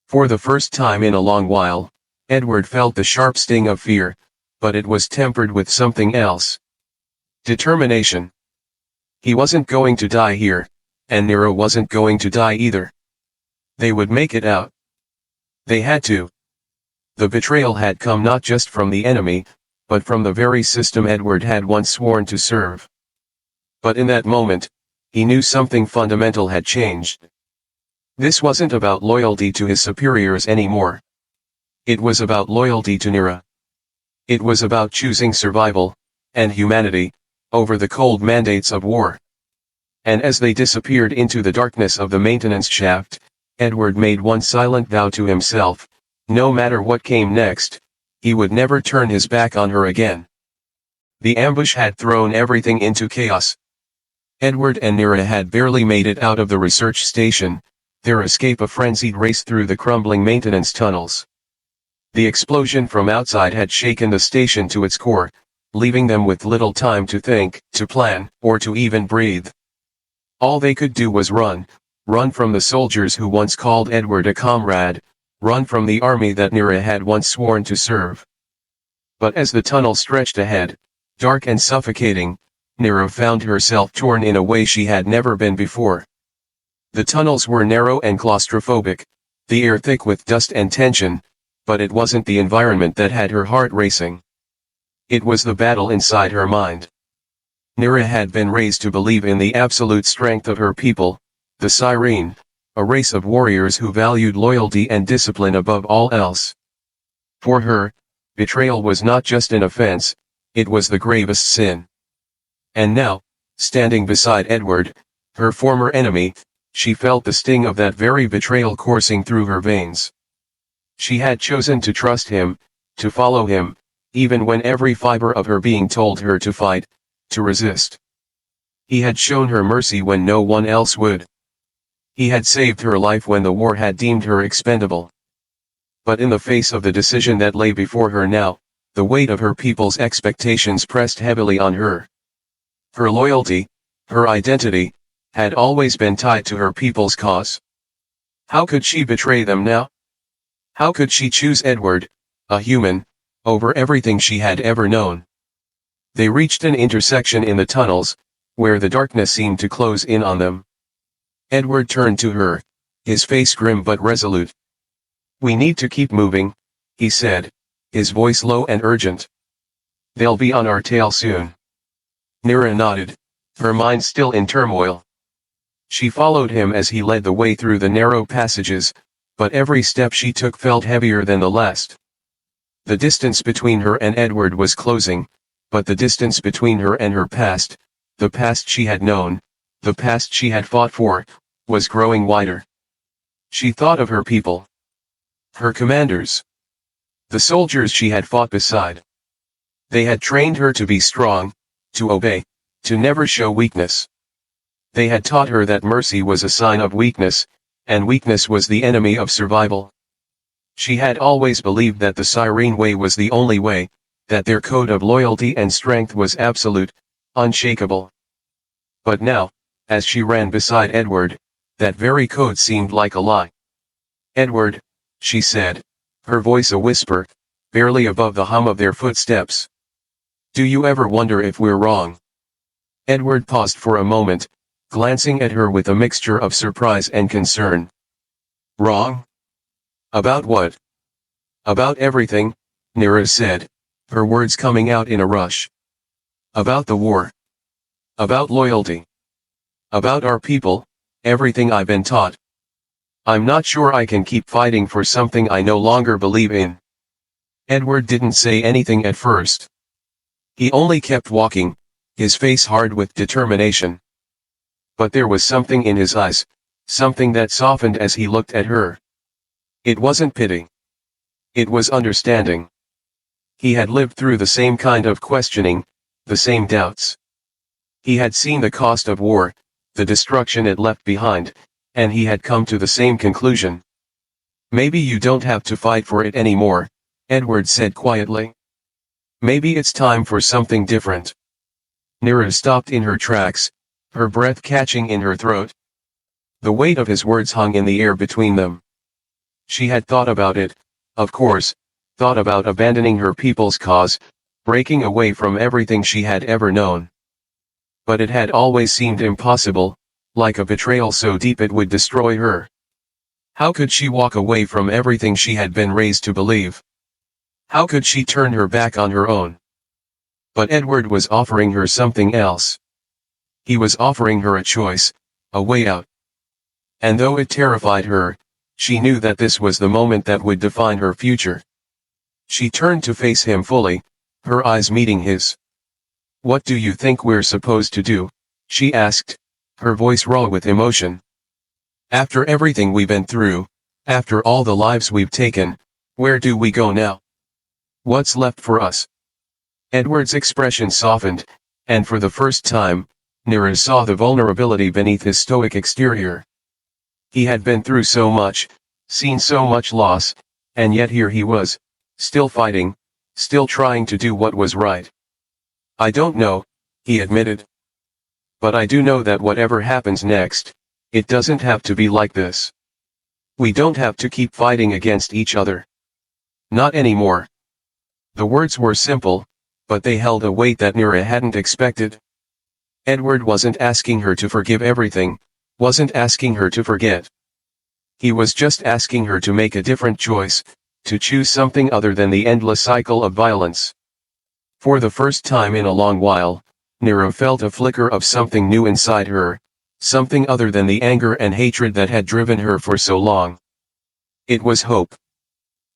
For the first time in a long while, Edward felt the sharp sting of fear, but it was tempered with something else. Determination. He wasn't going to die here, and Nirra wasn't going to die either. They would make it out. They had to. The betrayal had come not just from the enemy, but from the very system Edward had once sworn to serve. But in that moment, he knew something fundamental had changed. This wasn't about loyalty to his superiors anymore. It was about loyalty to Nirra. It was about choosing survival, and humanity, over the cold mandates of war. And as they disappeared into the darkness of the maintenance shaft, Edward made one silent vow to himself: no matter what came next, he would never turn his back on her again. The ambush had thrown everything into chaos. Edward and Nirra had barely made it out of the research station, their escape a frenzied race through the crumbling maintenance tunnels. The explosion from outside had shaken the station to its core, leaving them with little time to think, to plan, or to even breathe. All they could do was run from the soldiers who once called Edward a comrade, run from the army that Nirra had once sworn to serve. But as the tunnel stretched ahead, dark and suffocating, Nirra found herself torn in a way she had never been before. The tunnels were narrow and claustrophobic, the air thick with dust and tension, but it wasn't the environment that had her heart racing. It was the battle inside her mind. Nirra had been raised to believe in the absolute strength of her people, the Siren, a race of warriors who valued loyalty and discipline above all else. For her, betrayal was not just an offense, it was the gravest sin. And now, standing beside Edward, her former enemy, she felt the sting of that very betrayal coursing through her veins. She had chosen to trust him, to follow him, even when every fiber of her being told her to fight, to resist. He had shown her mercy when no one else would. He had saved her life when the war had deemed her expendable. But in the face of the decision that lay before her now, the weight of her people's expectations pressed heavily on her. Her loyalty, her identity, had always been tied to her people's cause. How could she betray them now? How could she choose Edward, a human, over everything she had ever known? They reached an intersection in the tunnels, where the darkness seemed to close in on them. Edward turned to her, his face grim but resolute. "We need to keep moving," he said, his voice low and urgent. "They'll be on our tail soon." Nirra nodded, her mind still in turmoil. She followed him as he led the way through the narrow passages, but every step she took felt heavier than the last. The distance between her and Edward was closing, but the distance between her and her past, the past she had known, the past she had fought for, was growing wider. She thought of her people. Her commanders. The soldiers she had fought beside. They had trained her to be strong, to obey, to never show weakness. They had taught her that mercy was a sign of weakness, and weakness was the enemy of survival. She had always believed that the Siren way was the only way, that their code of loyalty and strength was absolute, unshakable. But now, as she ran beside Edward, that very code seemed like a lie. "Edward," she said, her voice a whisper, barely above the hum of their footsteps. "Do you ever wonder if we're wrong?" Edward paused for a moment, glancing at her with a mixture of surprise and concern. "Wrong? About what?" "About everything," Nirra said, her words coming out in a rush. "About the war. About loyalty. About our people, everything I've been taught. I'm not sure I can keep fighting for something I no longer believe in." Edward didn't say anything at first. He only kept walking, his face hard with determination. But there was something in his eyes, something that softened as he looked at her. It wasn't pity. It was understanding. He had lived through the same kind of questioning, the same doubts. He had seen the cost of war, the destruction it left behind, and he had come to the same conclusion. "Maybe you don't have to fight for it anymore," Edward said quietly. "Maybe it's time for something different." Nirra stopped in her tracks, her breath catching in her throat. The weight of his words hung in the air between them. She had thought about it, of course, thought about abandoning her people's cause, breaking away from everything she had ever known. But it had always seemed impossible, like a betrayal so deep it would destroy her. How could she walk away from everything she had been raised to believe? How could she turn her back on her own? But Edward was offering her something else. He was offering her a choice, a way out. And though it terrified her, she knew that this was the moment that would define her future. She turned to face him fully, her eyes meeting his. "What do you think we're supposed to do?" she asked, her voice raw with emotion. "After everything we've been through, after all the lives we've taken, where do we go now? What's left for us?" Edward's expression softened, and for the first time, Nirra saw the vulnerability beneath his stoic exterior. He had been through so much, seen so much loss, and yet here he was, still fighting, still trying to do what was right. "I don't know," he admitted. "But I do know that whatever happens next, it doesn't have to be like this. We don't have to keep fighting against each other. Not anymore." The words were simple, but they held a weight that Nirra hadn't expected. Edward wasn't asking her to forgive everything, wasn't asking her to forget. He was just asking her to make a different choice, to choose something other than the endless cycle of violence. For the first time in a long while, Nirra felt a flicker of something new inside her, something other than the anger and hatred that had driven her for so long. It was hope.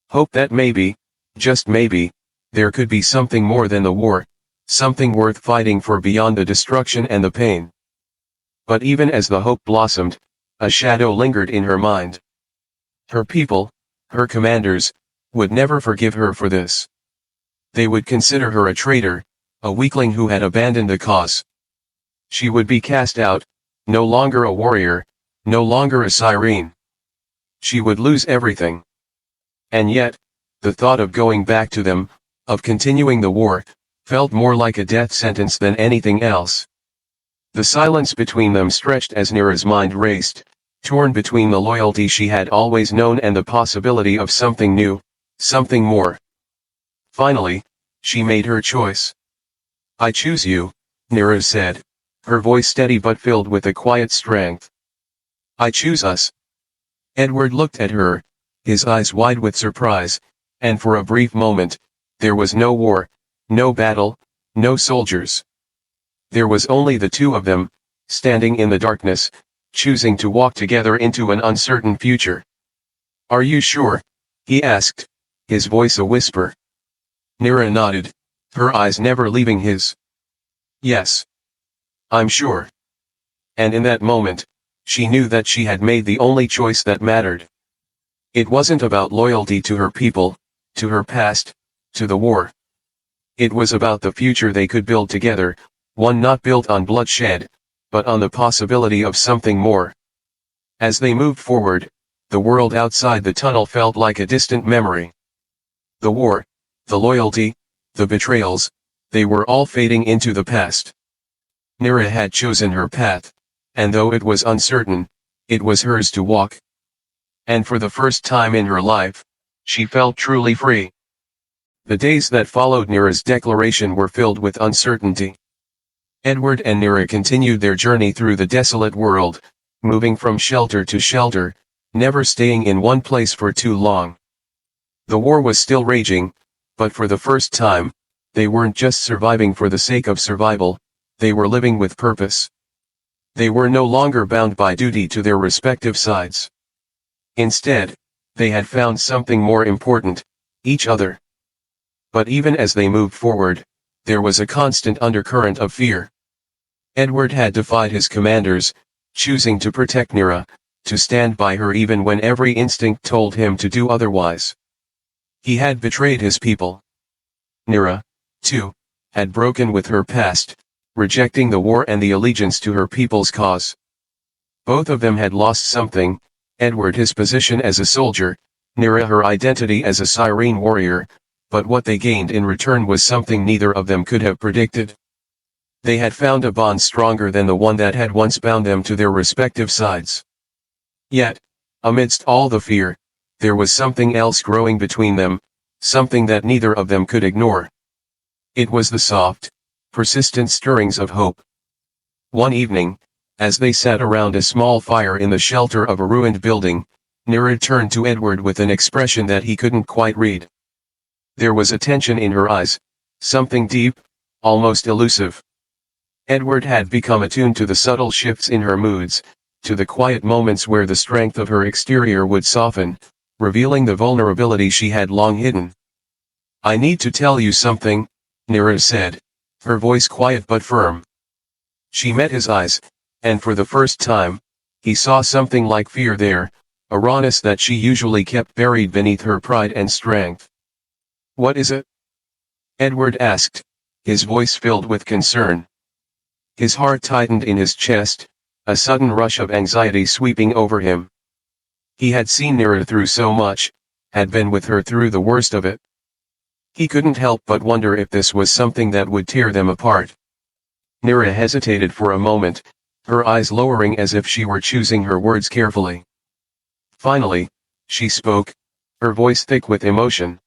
Hope that maybe, just maybe, there could be something more than the war, something worth fighting for beyond the destruction and the pain. But even as the hope blossomed, a shadow lingered in her mind. Her people, her commanders, would never forgive her for this. They would consider her a traitor, a weakling who had abandoned the cause. She would be cast out, no longer a warrior, no longer a siren. She would lose everything. And yet, the thought of going back to them, of continuing the war, felt more like a death sentence than anything else. The silence between them stretched as Nirra's mind raced, torn between the loyalty she had always known and the possibility of something new, something more. Finally, she made her choice. "I choose you," Nirra said, her voice steady but filled with a quiet strength. "I choose us." Edward looked at her, his eyes wide with surprise, and for a brief moment, there was no war, no battle, no soldiers. There was only the two of them, standing in the darkness, choosing to walk together into an uncertain future. "Are you sure?" he asked, his voice a whisper. Nirra nodded, her eyes never leaving his. "Yes. I'm sure." And in that moment, she knew that she had made the only choice that mattered. It wasn't about loyalty to her people, to her past, to the war. It was about the future they could build together, one not built on bloodshed, but on the possibility of something more. As they moved forward, the world outside the tunnel felt like a distant memory. The war, the loyalty, the betrayals, they were all fading into the past. Nirra had chosen her path, and though it was uncertain, it was hers to walk. And for the first time in her life, she felt truly free. The days that followed Nirra's declaration were filled with uncertainty. Edward and Nirra continued their journey through the desolate world, moving from shelter to shelter, never staying in one place for too long. The war was still raging, but for the first time, they weren't just surviving for the sake of survival, they were living with purpose. They were no longer bound by duty to their respective sides. Instead, they had found something more important, each other. But even as they moved forward, there was a constant undercurrent of fear. Edward had defied his commanders, choosing to protect Nirra, to stand by her even when every instinct told him to do otherwise. He had betrayed his people. Nirra, too, had broken with her past, rejecting the war and the allegiance to her people's cause. Both of them had lost something, Edward his position as a soldier, Nirra her identity as a siren warrior, but what they gained in return was something neither of them could have predicted. They had found a bond stronger than the one that had once bound them to their respective sides. Yet, amidst all the fear, there was something else growing between them, something that neither of them could ignore. It was the soft, persistent stirrings of hope. One evening, as they sat around a small fire in the shelter of a ruined building, Nirra turned to Edward with an expression that he couldn't quite read. There was a tension in her eyes, something deep, almost elusive. Edward had become attuned to the subtle shifts in her moods, to the quiet moments where the strength of her exterior would soften, revealing the vulnerability she had long hidden. "I need to tell you something," Nirra said, her voice quiet but firm. She met his eyes, and for the first time, he saw something like fear there, a rawness that she usually kept buried beneath her pride and strength. "What is it?" Edward asked, his voice filled with concern. His heart tightened in his chest, a sudden rush of anxiety sweeping over him. He had seen Nirra through so much, had been with her through the worst of it. He couldn't help but wonder if this was something that would tear them apart. Nirra hesitated for a moment, her eyes lowering as if she were choosing her words carefully. Finally, she spoke, her voice thick with emotion.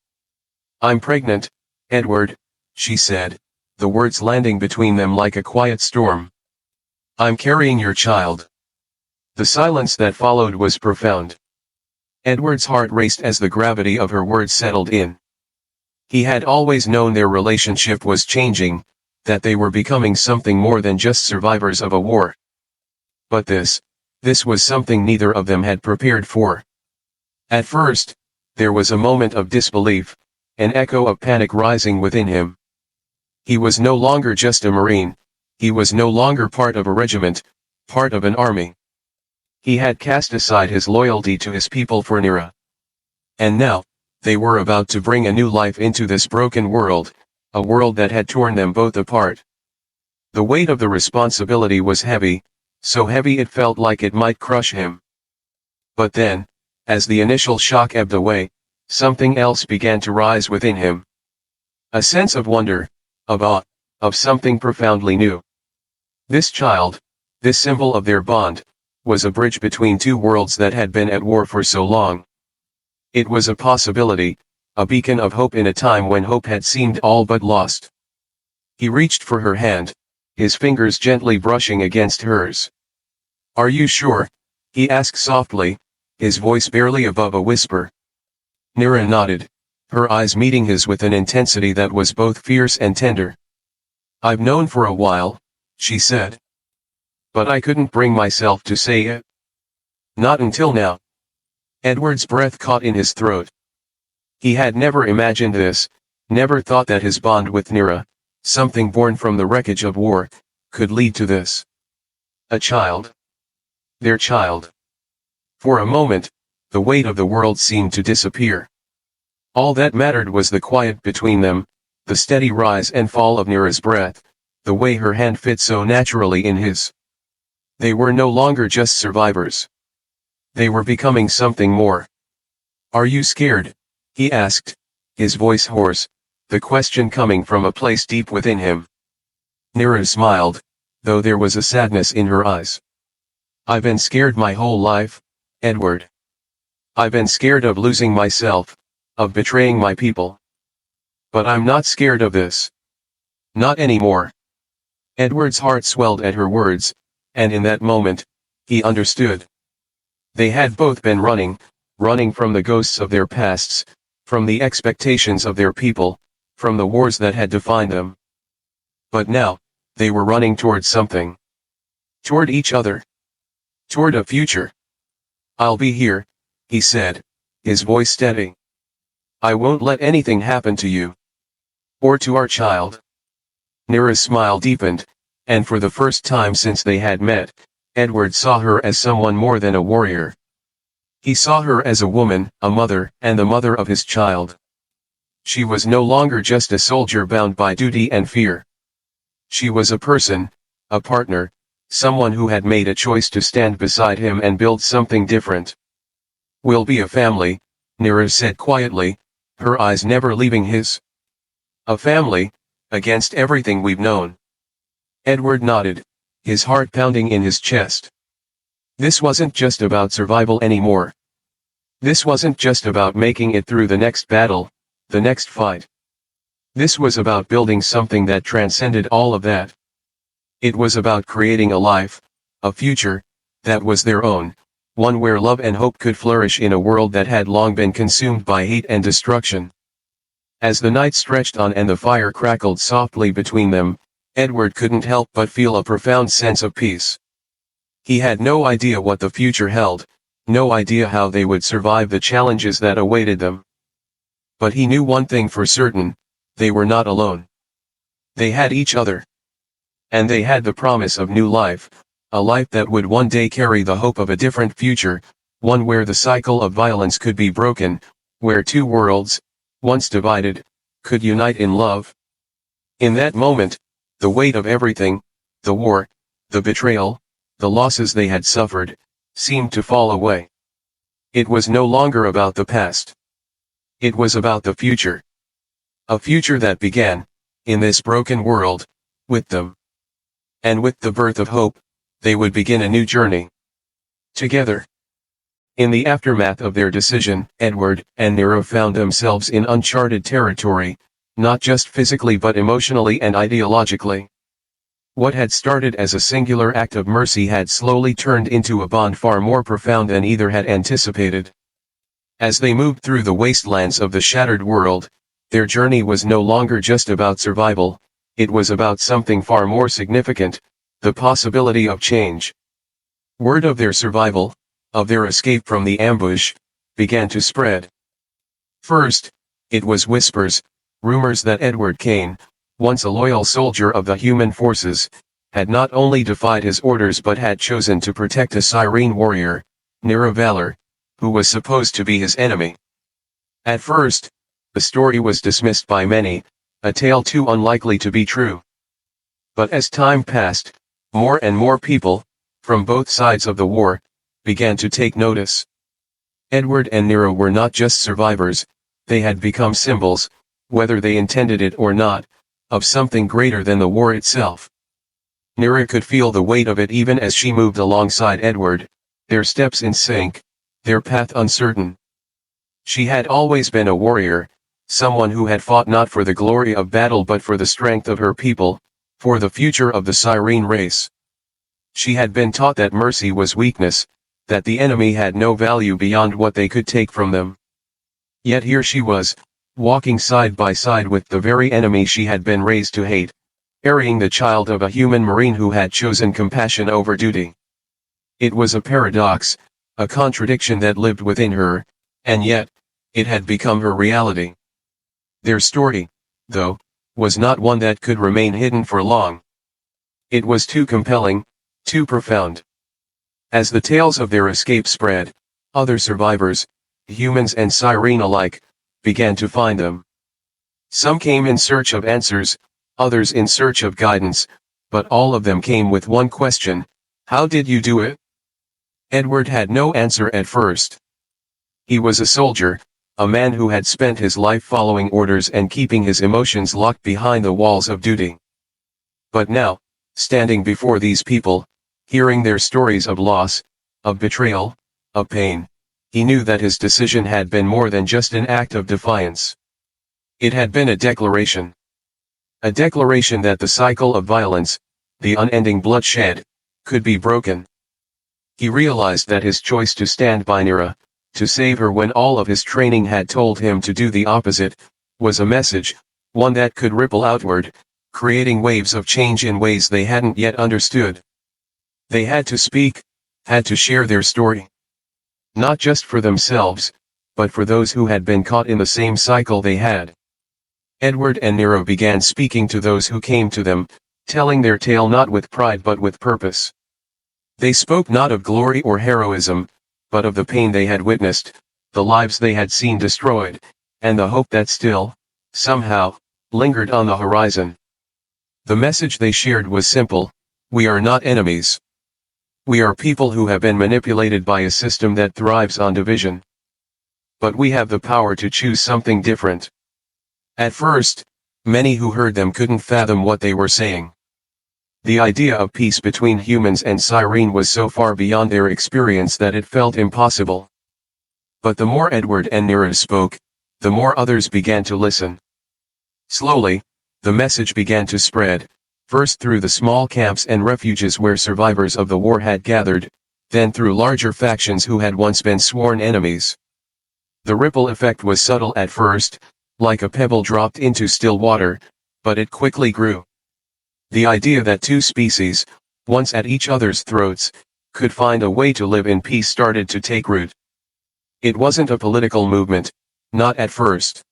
"I'm pregnant, Edward," she said, the words landing between them like a quiet storm. "I'm carrying your child." The silence that followed was profound. Edward's heart raced as the gravity of her words settled in. He had always known their relationship was changing, that they were becoming something more than just survivors of a war. But this was something neither of them had prepared for. At first, there was a moment of disbelief, an echo of panic rising within him. He was no longer just a Marine, he was no longer part of a regiment, part of an army. He had cast aside his loyalty to his people for Nirra. And now, they were about to bring a new life into this broken world, a world that had torn them both apart. The weight of the responsibility was heavy, so heavy it felt like it might crush him. But then, as the initial shock ebbed away, something else began to rise within him. A sense of wonder, of awe, of something profoundly new. This child, this symbol of their bond, was a bridge between two worlds that had been at war for so long. It was a possibility, a beacon of hope in a time when hope had seemed all but lost. He reached for her hand, his fingers gently brushing against hers. "Are you sure?" he asked softly, his voice barely above a whisper. Nirra nodded, her eyes meeting his with an intensity that was both fierce and tender. "I've known for a while," she said. "But I couldn't bring myself to say it. Not until now." Edward's breath caught in his throat. He had never imagined this, never thought that his bond with Nirra, something born from the wreckage of war, could lead to this. A child. Their child. For a moment, the weight of the world seemed to disappear. All that mattered was the quiet between them, the steady rise and fall of Nirra's breath, the way her hand fit so naturally in his. They were no longer just survivors. They were becoming something more. "Are you scared?" he asked, his voice hoarse, the question coming from a place deep within him. Nirra smiled, though there was a sadness in her eyes. "I've been scared my whole life, Edward. I've been scared of losing myself, of betraying my people. But I'm not scared of this. Not anymore." Edward's heart swelled at her words, and in that moment, he understood. They had both been running from the ghosts of their pasts, from the expectations of their people, from the wars that had defined them. But now, they were running toward something. Toward each other. Toward a future. "I'll be here," he said, his voice steady. "I won't let anything happen to you. Or to our child." Nirra's smile deepened, and for the first time since they had met, Edward saw her as someone more than a warrior. He saw her as a woman, a mother, and the mother of his child. She was no longer just a soldier bound by duty and fear. She was a person, a partner, someone who had made a choice to stand beside him and build something different. "We'll be a family," Nirra said quietly, her eyes never leaving his. "A family, against everything we've known." Edward nodded, his heart pounding in his chest. This wasn't just about survival anymore. This wasn't just about making it through the next battle, the next fight. This was about building something that transcended all of that. It was about creating a life, a future, that was their own, one where love and hope could flourish in a world that had long been consumed by hate and destruction. As the night stretched on and the fire crackled softly between them, Edward couldn't help but feel a profound sense of peace. He had no idea what the future held, no idea how they would survive the challenges that awaited them. But he knew one thing for certain, they were not alone. They had each other. And they had the promise of new life, a life that would one day carry the hope of a different future, one where the cycle of violence could be broken, where two worlds, once divided, could unite in love. In that moment, the weight of everything, the war, the betrayal, the losses they had suffered, seemed to fall away. It was no longer about the past. It was about the future. A future that began, in this broken world, with them. And with the birth of hope, they would begin a new journey. Together. In the aftermath of their decision, Edward and Nirra found themselves in uncharted territory, not just physically but emotionally and ideologically. What had started as a singular act of mercy had slowly turned into a bond far more profound than either had anticipated. As they moved through the wastelands of the shattered world, their journey was no longer just about survival, it was about something far more significant, the possibility of change. Word of their survival, of their escape from the ambush, began to spread. First, it was whispers, rumors that Edward Kane, once a loyal soldier of the human forces, had not only defied his orders but had chosen to protect a Cyrene warrior, Nirra Valor, who was supposed to be his enemy. At first, the story was dismissed by many, a tale too unlikely to be true. But as time passed, more and more people, from both sides of the war, began to take notice. Edward and Nirra were not just survivors, they had become symbols, whether they intended it or not, of something greater than the war itself. Nirra could feel the weight of it even as she moved alongside Edward, their steps in sync, their path uncertain. She had always been a warrior, someone who had fought not for the glory of battle but for the strength of her people, for the future of the Cyrene race. She had been taught that mercy was weakness, that the enemy had no value beyond what they could take from them. Yet here she was, walking side by side with the very enemy she had been raised to hate, carrying the child of a human marine who had chosen compassion over duty. It was a paradox, a contradiction that lived within her, and yet, it had become her reality. Their story, though, was not one that could remain hidden for long. It was too compelling, too profound. As the tales of their escape spread, other survivors, humans and Cyrene alike, began to find them. Some came in search of answers, others in search of guidance, but all of them came with one question: how did you do it? Edward had no answer at first. He was a soldier, a man who had spent his life following orders and keeping his emotions locked behind the walls of duty. But now, standing before these people, hearing their stories of loss, of betrayal, of pain, he knew that his decision had been more than just an act of defiance. It had been a declaration. A declaration that the cycle of violence, the unending bloodshed, could be broken. He realized that his choice to stand by Nirra, to save her when all of his training had told him to do the opposite, was a message, one that could ripple outward, creating waves of change in ways they hadn't yet understood. They had to speak, had to share their story. Not just for themselves, but for those who had been caught in the same cycle they had. Edward and Nirra began speaking to those who came to them, telling their tale not with pride but with purpose. They spoke not of glory or heroism, but of the pain they had witnessed, the lives they had seen destroyed, and the hope that still, somehow, lingered on the horizon. The message they shared was simple: we are not enemies. We are people who have been manipulated by a system that thrives on division. But we have the power to choose something different. At first, many who heard them couldn't fathom what they were saying. The idea of peace between humans and Cyrene was so far beyond their experience that it felt impossible. But the more Edward and Nirra spoke, the more others began to listen. Slowly, the message began to spread, first through the small camps and refuges where survivors of the war had gathered, then through larger factions who had once been sworn enemies. The ripple effect was subtle at first, like a pebble dropped into still water, but it quickly grew. The idea that two species, once at each other's throats, could find a way to live in peace started to take root. It wasn't a political movement, not at first.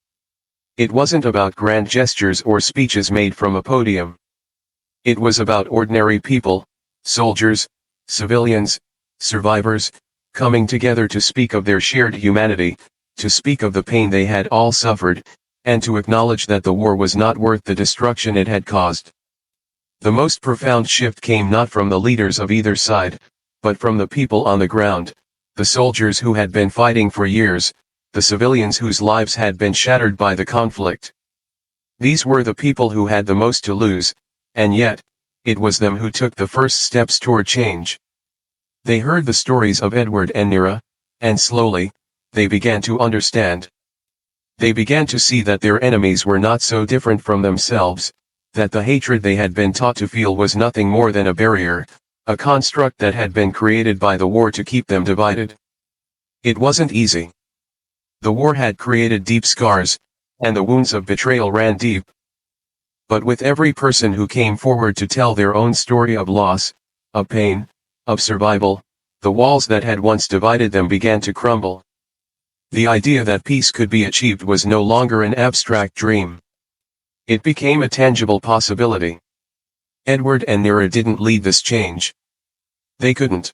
It wasn't about grand gestures or speeches made from a podium. It was about ordinary people, soldiers, civilians, survivors, coming together to speak of their shared humanity, to speak of the pain they had all suffered, and to acknowledge that the war was not worth the destruction it had caused. The most profound shift came not from the leaders of either side, but from the people on the ground, the soldiers who had been fighting for years, the civilians whose lives had been shattered by the conflict. These were the people who had the most to lose, and yet, it was them who took the first steps toward change. They heard the stories of Edward and Nirra, and slowly, they began to understand. They began to see that their enemies were not so different from themselves, that the hatred they had been taught to feel was nothing more than a barrier, a construct that had been created by the war to keep them divided. It wasn't easy. The war had created deep scars, and the wounds of betrayal ran deep. But with every person who came forward to tell their own story of loss, of pain, of survival, the walls that had once divided them began to crumble. The idea that peace could be achieved was no longer an abstract dream. It became a tangible possibility. Edward and Nirra didn't lead this change. They couldn't.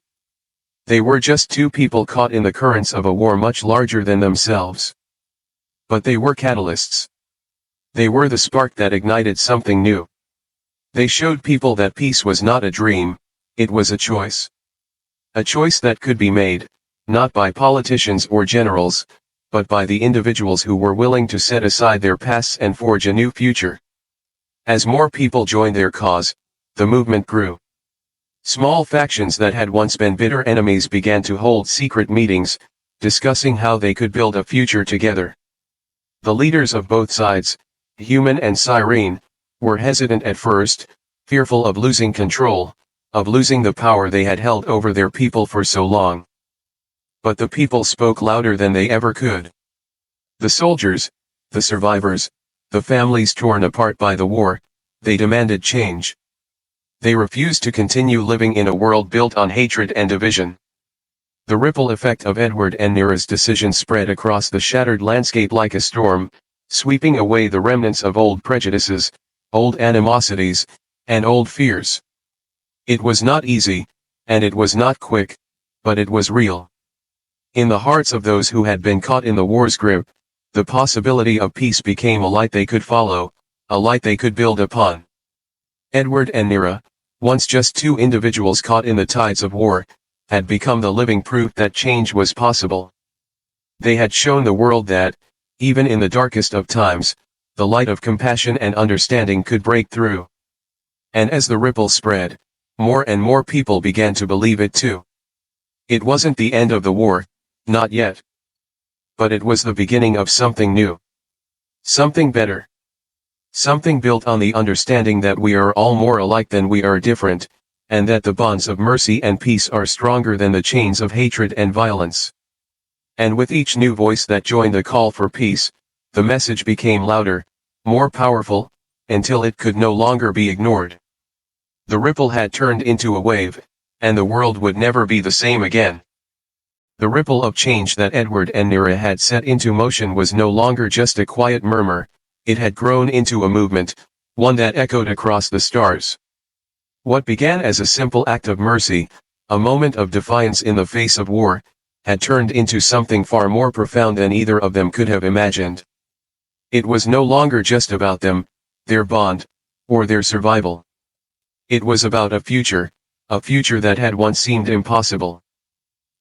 They were just two people caught in the currents of a war much larger than themselves. But they were catalysts. They were the spark that ignited something new. They showed people that peace was not a dream, it was a choice. A choice that could be made, not by politicians or generals, but by the individuals who were willing to set aside their pasts and forge a new future. As more people joined their cause, the movement grew. Small factions that had once been bitter enemies began to hold secret meetings, discussing how they could build a future together. The leaders of both sides, human and Siren, were hesitant at first, fearful of losing control, of losing the power they had held over their people for so long. But the people spoke louder than they ever could. The soldiers, the survivors, the families torn apart by the war, they demanded change. They refused to continue living in a world built on hatred and division. The ripple effect of Edward and Nirra's decision spread across the shattered landscape like a storm, sweeping away the remnants of old prejudices, old animosities, and old fears. It was not easy, and it was not quick, but it was real. In the hearts of those who had been caught in the war's grip, the possibility of peace became a light they could follow, a light they could build upon. Edward and Nirra, once just two individuals caught in the tides of war, had become the living proof that change was possible. They had shown the world that, even in the darkest of times, the light of compassion and understanding could break through. And as the ripple spread, more and more people began to believe it too. It wasn't the end of the war, not yet. But it was the beginning of something new. Something better. Something built on the understanding that we are all more alike than we are different, and that the bonds of mercy and peace are stronger than the chains of hatred and violence. And with each new voice that joined the call for peace, the message became louder, more powerful, until it could no longer be ignored. The ripple had turned into a wave, and the world would never be the same again. The ripple of change that Edward and Nirra had set into motion was no longer just a quiet murmur, it had grown into a movement, one that echoed across the stars. What began as a simple act of mercy, a moment of defiance in the face of war, had turned into something far more profound than either of them could have imagined. It was no longer just about them, their bond, or their survival. It was about a future that had once seemed impossible.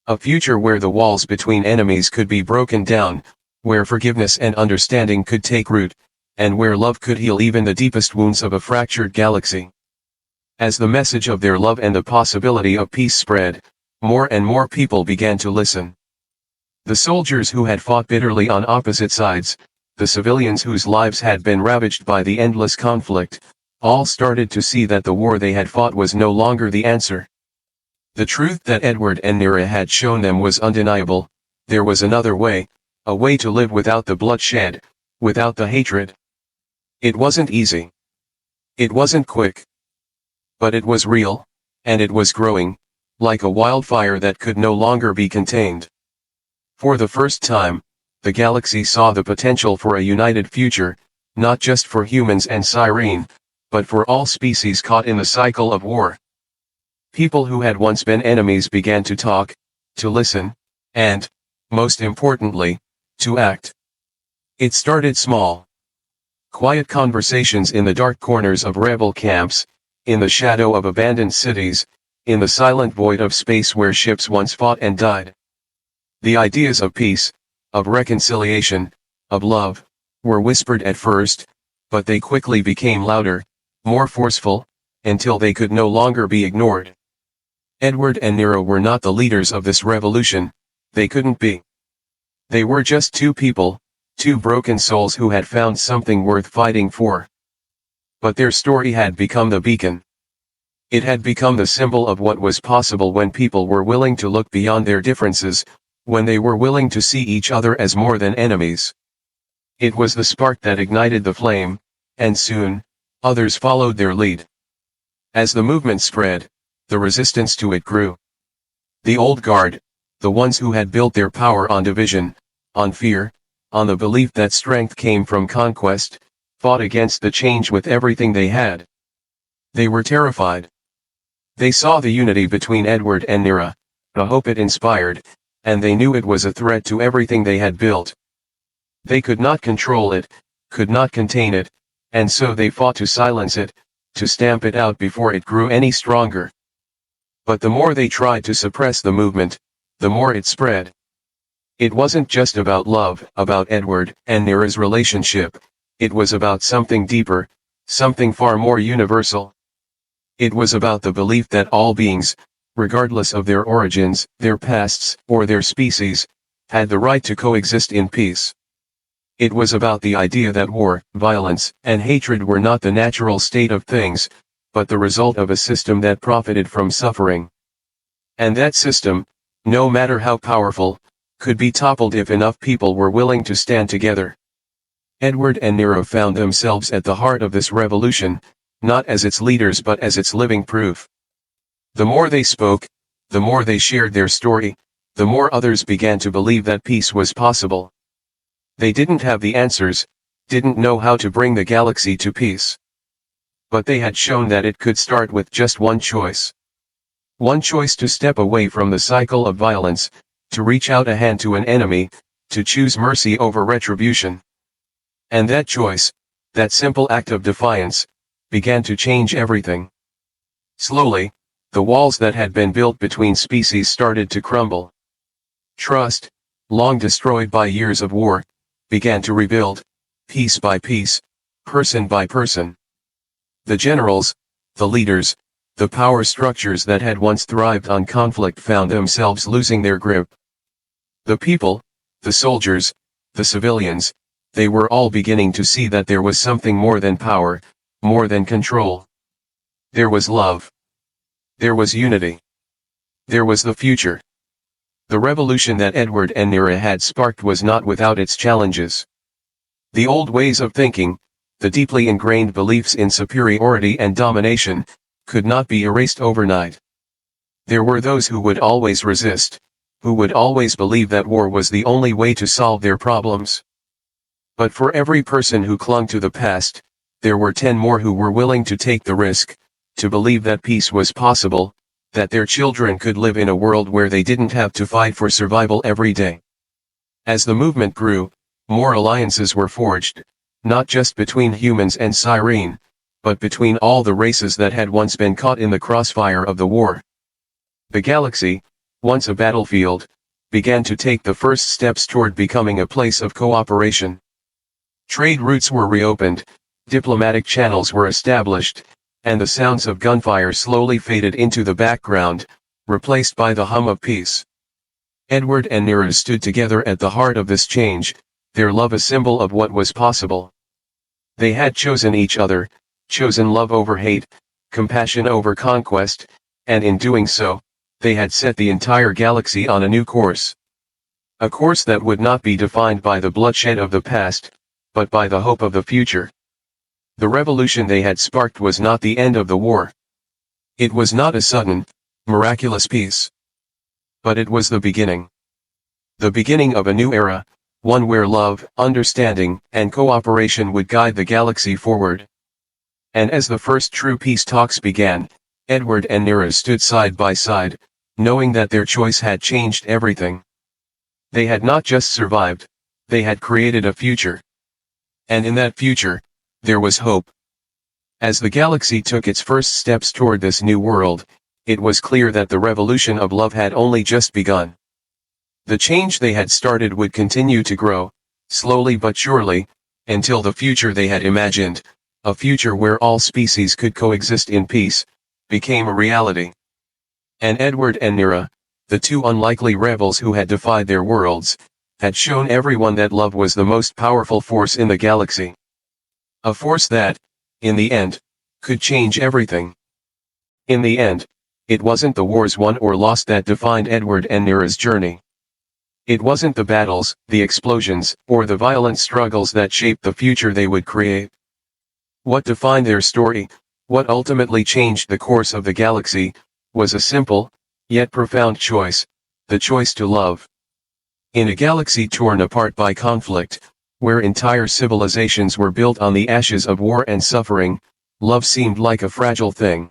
A future where the walls between enemies could be broken down, where forgiveness and understanding could take root, and where love could heal even the deepest wounds of a fractured galaxy. As the message of their love and the possibility of peace spread, more and more people began to listen. The soldiers who had fought bitterly on opposite sides, the civilians whose lives had been ravaged by the endless conflict, all started to see that the war they had fought was no longer the answer. The truth that Edward and Nirra had shown them was undeniable. There was another way, a way to live without the bloodshed, without the hatred. It wasn't easy. It wasn't quick. But it was real, and it was growing, like a wildfire that could no longer be contained. For the first time, the galaxy saw the potential for a united future, not just for humans and Siren, but for all species caught in the cycle of war. People who had once been enemies began to talk, to listen, and, most importantly, to act. It started small. Quiet conversations in the dark corners of rebel camps, in the shadow of abandoned cities, in the silent void of space where ships once fought and died. The ideas of peace, of reconciliation, of love, were whispered at first, but they quickly became louder, more forceful, until they could no longer be ignored. Edward and Nirra were not the leaders of this revolution, they couldn't be. They were just two people, two broken souls who had found something worth fighting for. But their story had become the beacon. It had become the symbol of what was possible when people were willing to look beyond their differences, when they were willing to see each other as more than enemies. It was the spark that ignited the flame, and soon, others followed their lead. As the movement spread, the resistance to it grew. The old guard, the ones who had built their power on division, on fear, on the belief that strength came from conquest, fought against the change with everything they had. They were terrified. They saw the unity between Edward and Nirra, the hope it inspired, and they knew it was a threat to everything they had built. They could not control it, could not contain it, and so they fought to silence it, to stamp it out before it grew any stronger. But the more they tried to suppress the movement, the more it spread. It wasn't just about love, about Edward and Nirra's relationship, it was about something deeper, something far more universal. It was about the belief that all beings, regardless of their origins, their pasts, or their species, had the right to coexist in peace. It was about the idea that war, violence, and hatred were not the natural state of things, but the result of a system that profited from suffering. And that system, no matter how powerful, could be toppled if enough people were willing to stand together. Edward and Nirra found themselves at the heart of this revolution, not as its leaders but as its living proof. The more they spoke, the more they shared their story, the more others began to believe that peace was possible. They didn't have the answers, didn't know how to bring the galaxy to peace. But they had shown that it could start with just one choice. One choice to step away from the cycle of violence, to reach out a hand to an enemy, to choose mercy over retribution. And that choice, that simple act of defiance, began to change everything. Slowly, the walls that had been built between species started to crumble. Trust, long destroyed by years of war, began to rebuild, piece by piece, person by person. The generals, the leaders, the power structures that had once thrived on conflict found themselves losing their grip. The people, the soldiers, the civilians, they were all beginning to see that there was something more than power, more than control. There was love. There was unity. There was the future. The revolution that Edward and Nirra had sparked was not without its challenges. The old ways of thinking, the deeply ingrained beliefs in superiority and domination, could not be erased overnight. There were those who would always resist, who would always believe that war was the only way to solve their problems. But for every person who clung to the past, there were 10 more who were willing to take the risk, to believe that peace was possible, that their children could live in a world where they didn't have to fight for survival every day. As the movement grew, more alliances were forged, not just between humans and Cyrene, but between all the races that had once been caught in the crossfire of the war. The galaxy, once a battlefield, began to take the first steps toward becoming a place of cooperation. Trade routes were reopened, diplomatic channels were established, and the sounds of gunfire slowly faded into the background, replaced by the hum of peace. Edward and Nirra stood together at the heart of this change, their love a symbol of what was possible. They had chosen each other, chosen love over hate, compassion over conquest, and in doing so, they had set the entire galaxy on a new course. A course that would not be defined by the bloodshed of the past, but by the hope of the future. The revolution they had sparked was not the end of the war. It was not a sudden, miraculous peace. But it was the beginning. The beginning of a new era, one where love, understanding, and cooperation would guide the galaxy forward. And as the first true peace talks began, Edward and Nirra stood side by side, knowing that their choice had changed everything. They had not just survived, they had created a future. And in that future, there was hope. As the galaxy took its first steps toward this new world, it was clear that the revolution of love had only just begun. The change they had started would continue to grow, slowly but surely, until the future they had imagined, a future where all species could coexist in peace, became a reality. And Edward and Nirra, the two unlikely rebels who had defied their worlds, had shown everyone that love was the most powerful force in the galaxy. A force that, in the end, could change everything. In the end, it wasn't the wars won or lost that defined Edward and Nirra's journey. It wasn't the battles, the explosions, or the violent struggles that shaped the future they would create. What defined their story, what ultimately changed the course of the galaxy, was a simple, yet profound choice, the choice to love. In a galaxy torn apart by conflict, where entire civilizations were built on the ashes of war and suffering, love seemed like a fragile thing.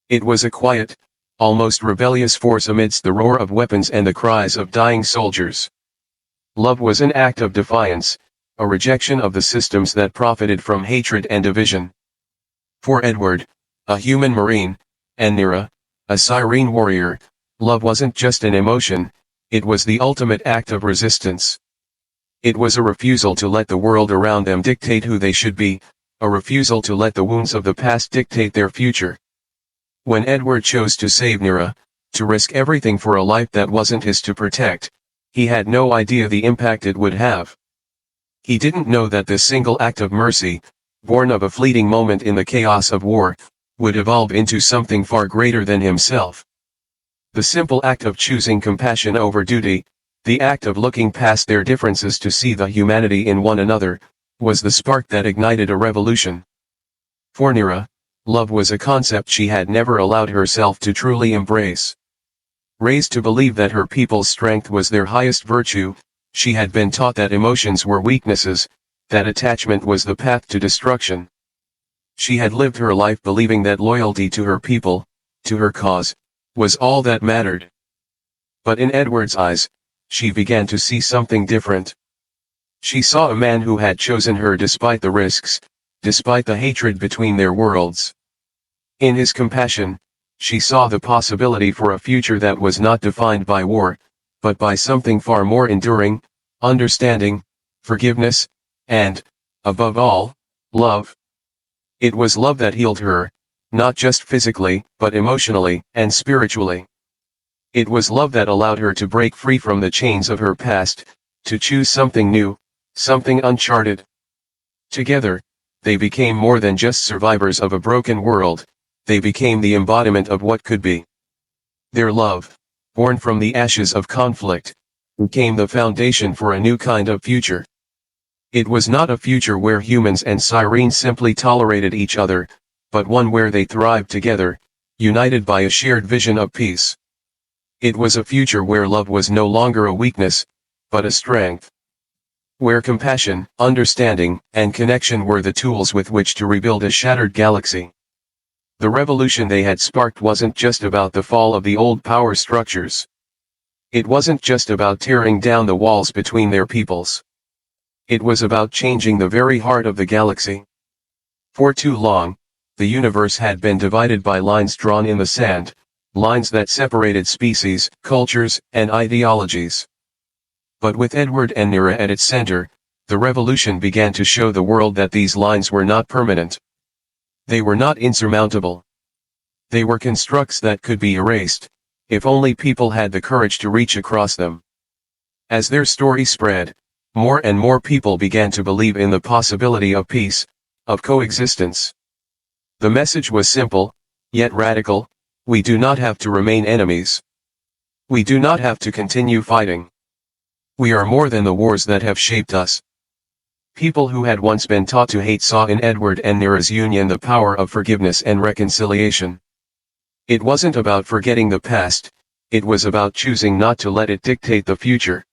It was a quiet, almost rebellious force amidst the roar of weapons and the cries of dying soldiers. Love was an act of defiance, a rejection of the systems that profited from hatred and division. For Edward, a human marine, and Nirra, a Sirene warrior, love wasn't just an emotion, it was the ultimate act of resistance. It was a refusal to let the world around them dictate who they should be, a refusal to let the wounds of the past dictate their future. When Edward chose to save Nirra, to risk everything for a life that wasn't his to protect, he had no idea the impact it would have. He didn't know that this single act of mercy, born of a fleeting moment in the chaos of war, would evolve into something far greater than himself. The simple act of choosing compassion over duty, the act of looking past their differences to see the humanity in one another, was the spark that ignited a revolution. For Nirra, love was a concept she had never allowed herself to truly embrace. Raised to believe that her people's strength was their highest virtue, she had been taught that emotions were weaknesses, that attachment was the path to destruction. She had lived her life believing that loyalty to her people, to her cause, was all that mattered. But in Edward's eyes, she began to see something different. She saw a man who had chosen her despite the risks, despite the hatred between their worlds. In his compassion, she saw the possibility for a future that was not defined by war, but by something far more enduring, understanding, forgiveness, and, above all, love. It was love that healed her, not just physically, but emotionally and spiritually. It was love that allowed her to break free from the chains of her past, to choose something new, something uncharted. Together, they became more than just survivors of a broken world, they became the embodiment of what could be. Their love, born from the ashes of conflict, became the foundation for a new kind of future. It was not a future where humans and Sirens simply tolerated each other, but one where they thrived together, united by a shared vision of peace. It was a future where love was no longer a weakness, but a strength. Where compassion, understanding, and connection were the tools with which to rebuild a shattered galaxy. The revolution they had sparked wasn't just about the fall of the old power structures. It wasn't just about tearing down the walls between their peoples. It was about changing the very heart of the galaxy. For too long, the universe had been divided by lines drawn in the sand, lines that separated species, cultures, and ideologies. But with Edward and Nirra at its center, the revolution began to show the world that these lines were not permanent. They were not insurmountable. They were constructs that could be erased, if only people had the courage to reach across them. As their story spread, more and more people began to believe in the possibility of peace, of coexistence. The message was simple, yet radical: we do not have to remain enemies. We do not have to continue fighting. We are more than the wars that have shaped us. People who had once been taught to hate saw in Edward and Nirra's union the power of forgiveness and reconciliation. It wasn't about forgetting the past, it was about choosing not to let it dictate the future.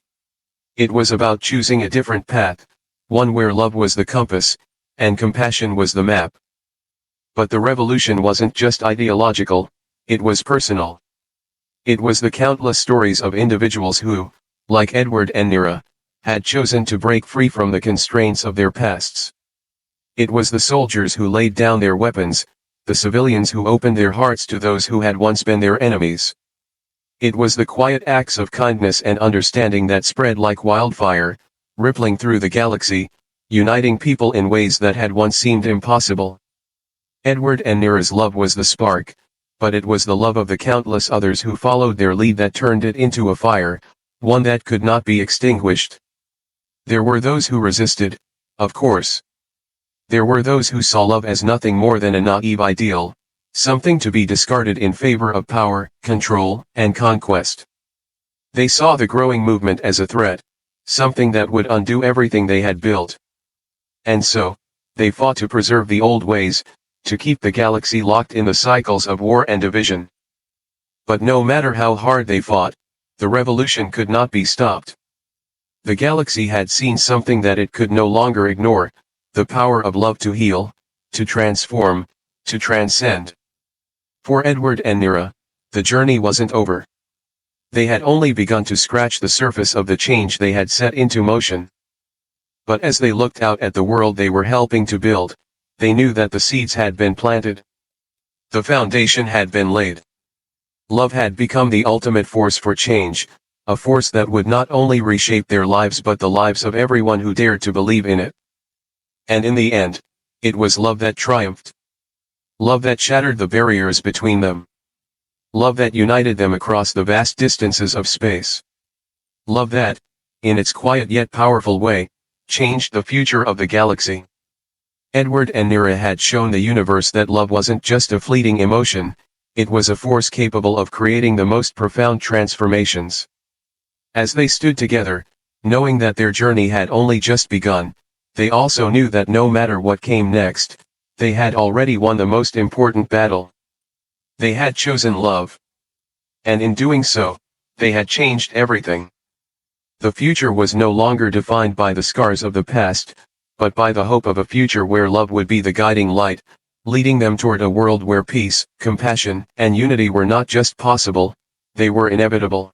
It was about choosing a different path, one where love was the compass, and compassion was the map. But the revolution wasn't just ideological, it was personal. It was the countless stories of individuals who, like Edward and Nirra, had chosen to break free from the constraints of their pasts. It was the soldiers who laid down their weapons, the civilians who opened their hearts to those who had once been their enemies. It was the quiet acts of kindness and understanding that spread like wildfire, rippling through the galaxy, uniting people in ways that had once seemed impossible. Edward and Nirra's love was the spark, but it was the love of the countless others who followed their lead that turned it into a fire, one that could not be extinguished. There were those who resisted, of course. There were those who saw love as nothing more than a naive ideal, something to be discarded in favor of power, control, and conquest. They saw the growing movement as a threat, something that would undo everything they had built. And so, they fought to preserve the old ways, to keep the galaxy locked in the cycles of war and division. But no matter how hard they fought, the revolution could not be stopped. The galaxy had seen something that it could no longer ignore, the power of love to heal, to transform, to transcend. For Edward and Nirra, the journey wasn't over. They had only begun to scratch the surface of the change they had set into motion. But as they looked out at the world they were helping to build, they knew that the seeds had been planted. The foundation had been laid. Love had become the ultimate force for change, a force that would not only reshape their lives but the lives of everyone who dared to believe in it. And in the end, it was love that triumphed. Love that shattered the barriers between them. Love that united them across the vast distances of space. Love that, in its quiet yet powerful way, changed the future of the galaxy. Edward and Nirra had shown the universe that love wasn't just a fleeting emotion, it was a force capable of creating the most profound transformations. As they stood together, knowing that their journey had only just begun, they also knew that no matter what came next, they had already won the most important battle. They had chosen love. And in doing so, they had changed everything. The future was no longer defined by the scars of the past, but by the hope of a future where love would be the guiding light, leading them toward a world where peace, compassion, and unity were not just possible, they were inevitable.